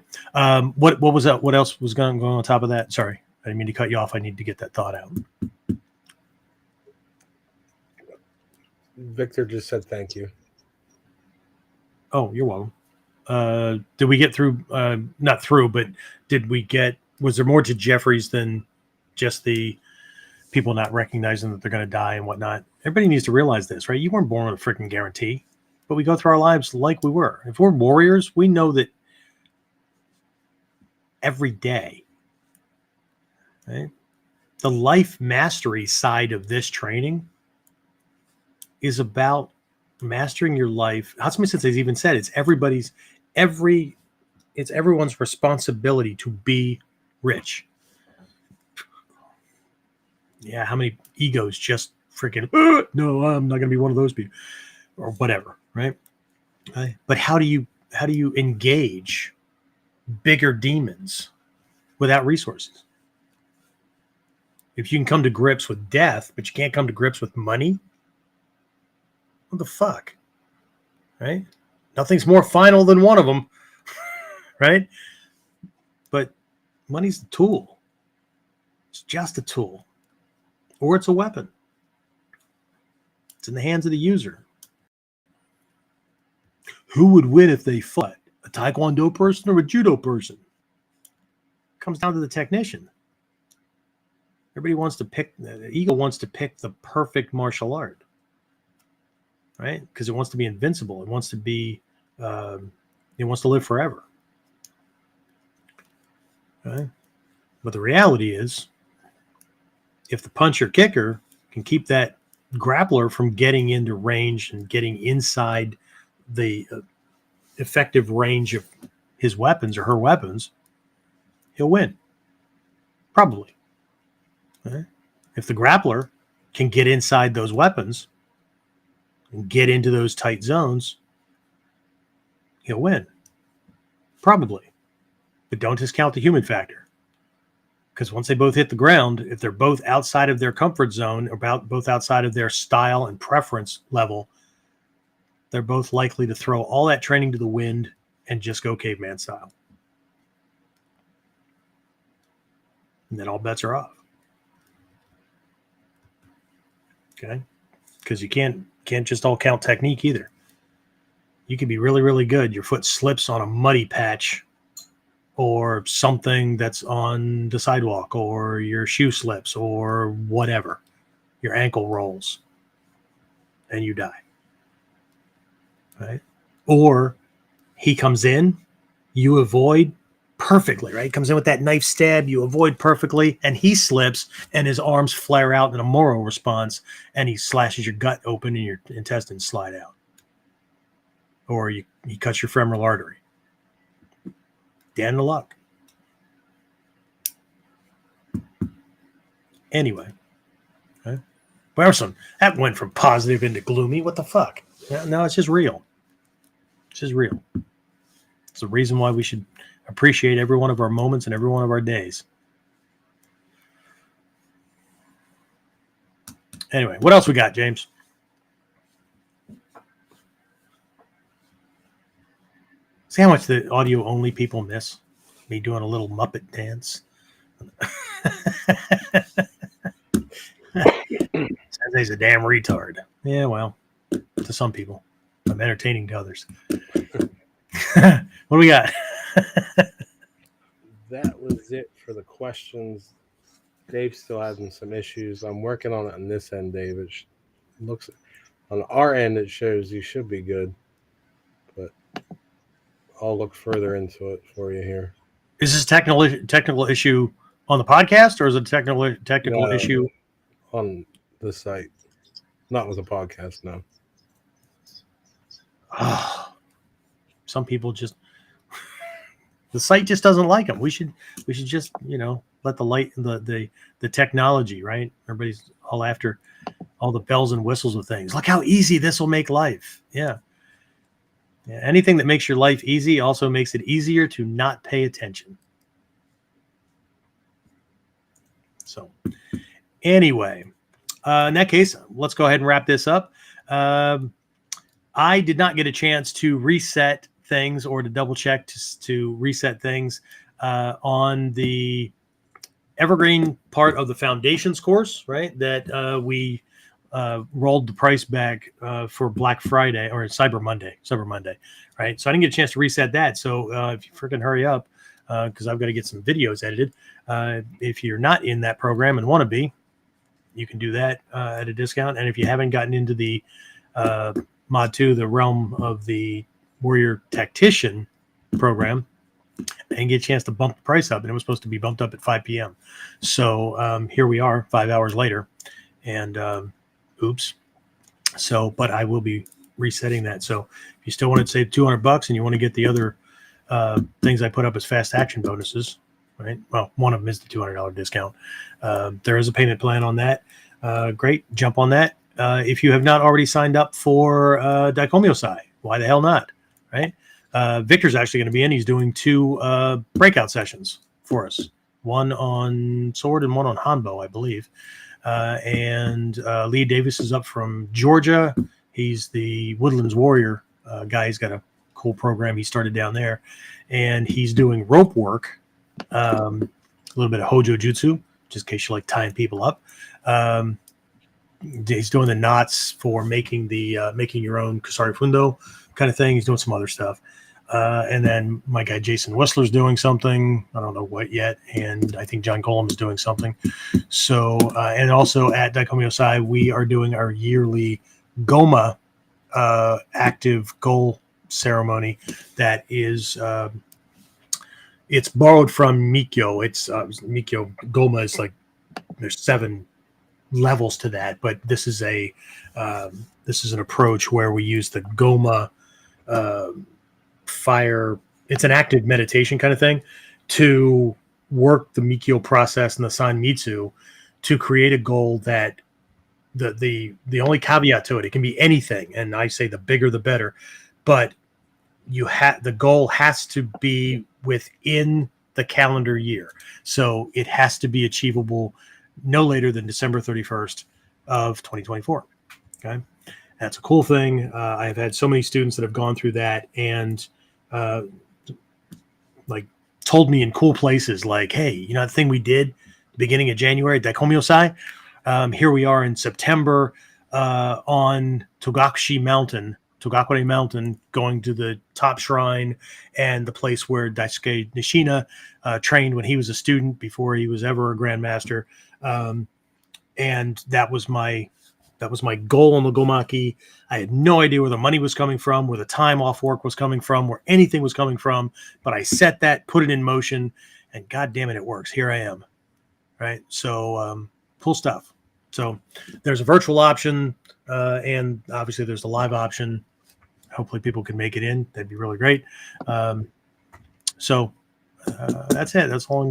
what was that? What else was going on top of that? Sorry, I didn't mean to cut you off. I need to get that thought out. Victor just said thank you. Oh, you're welcome. Did we get through? Not through, but was there more to Jeffries than just the people not recognizing that they're going to die and whatnot? Everybody needs to realize this, right? You weren't born with a freaking guarantee, but we go through our lives like we were. If we're warriors, we know that every day, right? The life mastery side of this training is about mastering your life. Hatsumi Sensei's even said it's everyone's responsibility to be rich. Yeah, how many egos just freaking no, I'm not going to be one of those people or whatever, right? But how do you engage bigger demons without resources? If you can come to grips with death, but you can't come to grips with money, what the fuck? Right? Nothing's more final than one of them. Right? But money's the tool. It's just a tool. Or it's a weapon. It's in the hands of the user. Who would win if they fought? A Taekwondo person or a Judo person? It comes down to the technician. Everybody wants to pick, the ego wants to pick the perfect martial art. Right? Because it wants to be invincible. It wants to be, it wants to live forever. Right? But the reality is, if the puncher kicker can keep that grappler from getting into range and getting inside the effective range of his weapons or her weapons, he'll win. Probably. Right? If the grappler can get inside those weapons and get into those tight zones, he'll win. Probably. But don't discount the human factor. Because once they both hit the ground, if they're both outside of their comfort zone, both outside of their style and preference level, they're both likely to throw all that training to the wind and just go caveman style. And then all bets are off. Okay? Because you can't just all count technique either. You can be really, really good. Your foot slips on a muddy patch or something that's on the sidewalk, or your shoe slips, or whatever. Your ankle rolls and you die. Right? Or he comes in, you avoid perfectly, right? He comes in with that knife stab, you avoid perfectly, and he slips and his arms flare out in a Moro response, and he slashes your gut open and your intestines slide out. Or he cuts your femoral artery. Down to luck. Anyway. Okay. Person, that went from positive into gloomy. What the fuck? No, it's just real. It's just real. It's the reason why we should appreciate every one of our moments and every one of our days. Anyway, what else we got, James? See how much the audio-only people miss me doing a little Muppet dance? He's a damn retard. Yeah, well, to some people. I'm entertaining to others. What do we got? that was it for the questions. Dave's still having some issues. I'm working on it on this end, Dave. Looks on our end, it shows you should be good, but I'll look further into it for you here. Is this a technical issue on the podcast, or is it a technical No, issue on the site? Not with the podcast, no. Some people just the site just doesn't like them. We should just let the technology, right? Everybody's all after all the bells and whistles of things. Look how easy this will make life. Yeah. Anything that makes your life easy also makes it easier to not pay attention. So anyway, in that case, let's go ahead and wrap this up. I did not get a chance to reset things or to double check to reset things on the Evergreen part of the Foundations course, right? That we rolled the price back for Black Friday or Cyber Monday, right? So I didn't get a chance to reset that. So if you freaking hurry up, because I've got to get some videos edited. If you're not in that program and want to be, you can do that at a discount. And if you haven't gotten into the Mod 2, the realm of the Warrior Tactician program, and get a chance to bump the price up. And it was supposed to be bumped up at 5 p.m. So here we are 5 hours later. And oops. So, but I will be resetting that. So if you still want to save $200 and you want to get the other things I put up as fast action bonuses, right? Well, one of them is the $200 discount. There is a payment plan on that. Great. Jump on that. If you have not already signed up for Daikomyo-sai, why the hell not? Right? Victor's actually going to be in. He's doing 2 breakout sessions for us. One on sword and one on hanbo, I believe. And Lee Davis is up from Georgia. He's the Woodlands Warrior guy. He's got a cool program he started down there. And he's doing rope work, a little bit of Hojo Jutsu, just in case you like tying people up. He's doing the knots for making the making your own Kusari Fundo kind of thing. He's doing some other stuff. And then my guy Jason Whistler's doing something. I don't know what yet. And I think John Golem is doing something. So, and also at Daikomyo-sai, we are doing our yearly Goma active goal ceremony that is it's borrowed from Mikyo. It's Mikyo Goma is like there's 7 levels to that, but this is an approach where we use the Goma fire. It's an active meditation kind of thing to work the Mikyo process and the San Mitsu to create a goal that the only caveat to it can be anything, and I say the bigger the better, but the goal has to be within the calendar year, so it has to be achievable no later than December 31st of 2024. Okay, that's a cool thing. I've had so many students that have gone through that and like told me in cool places like, hey, you know, the thing we did the beginning of January at Daikomyo-sai, here we are in September on Togakure Mountain, going to the top shrine and the place where Daisuke Nishina trained when he was a student before he was ever a grandmaster. And that was my goal on the Gomaki. I had no idea where the money was coming from, where the time off work was coming from, where anything was coming from. But I set that, put it in motion, and God damn it, it works. Here I am. Right. So cool stuff. So there's a virtual option, and obviously there's the live option. Hopefully people can make it in. That'd be really great. So that's it. That's all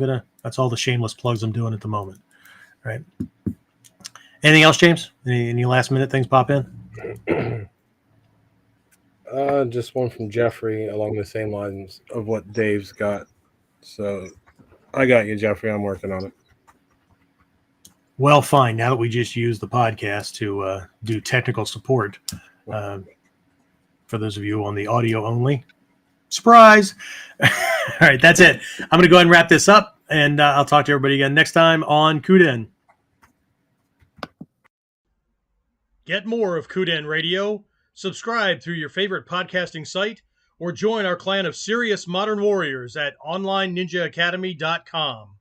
the shameless plugs I'm doing at the moment. Right. Anything else, James? Any last minute things pop in? Just one from Jeffrey along the same lines of what Dave's got. So I got you, Jeffrey. I'm working on it. Well, fine. Now that we just used the podcast to do technical support, for those of you on the audio only, surprise. All right, that's it. I'm going to go ahead and wrap this up, and I'll talk to everybody again next time on Kuden. Get more of Kuden Radio. Subscribe through your favorite podcasting site or join our clan of serious modern warriors at onlineninjaacademy.com.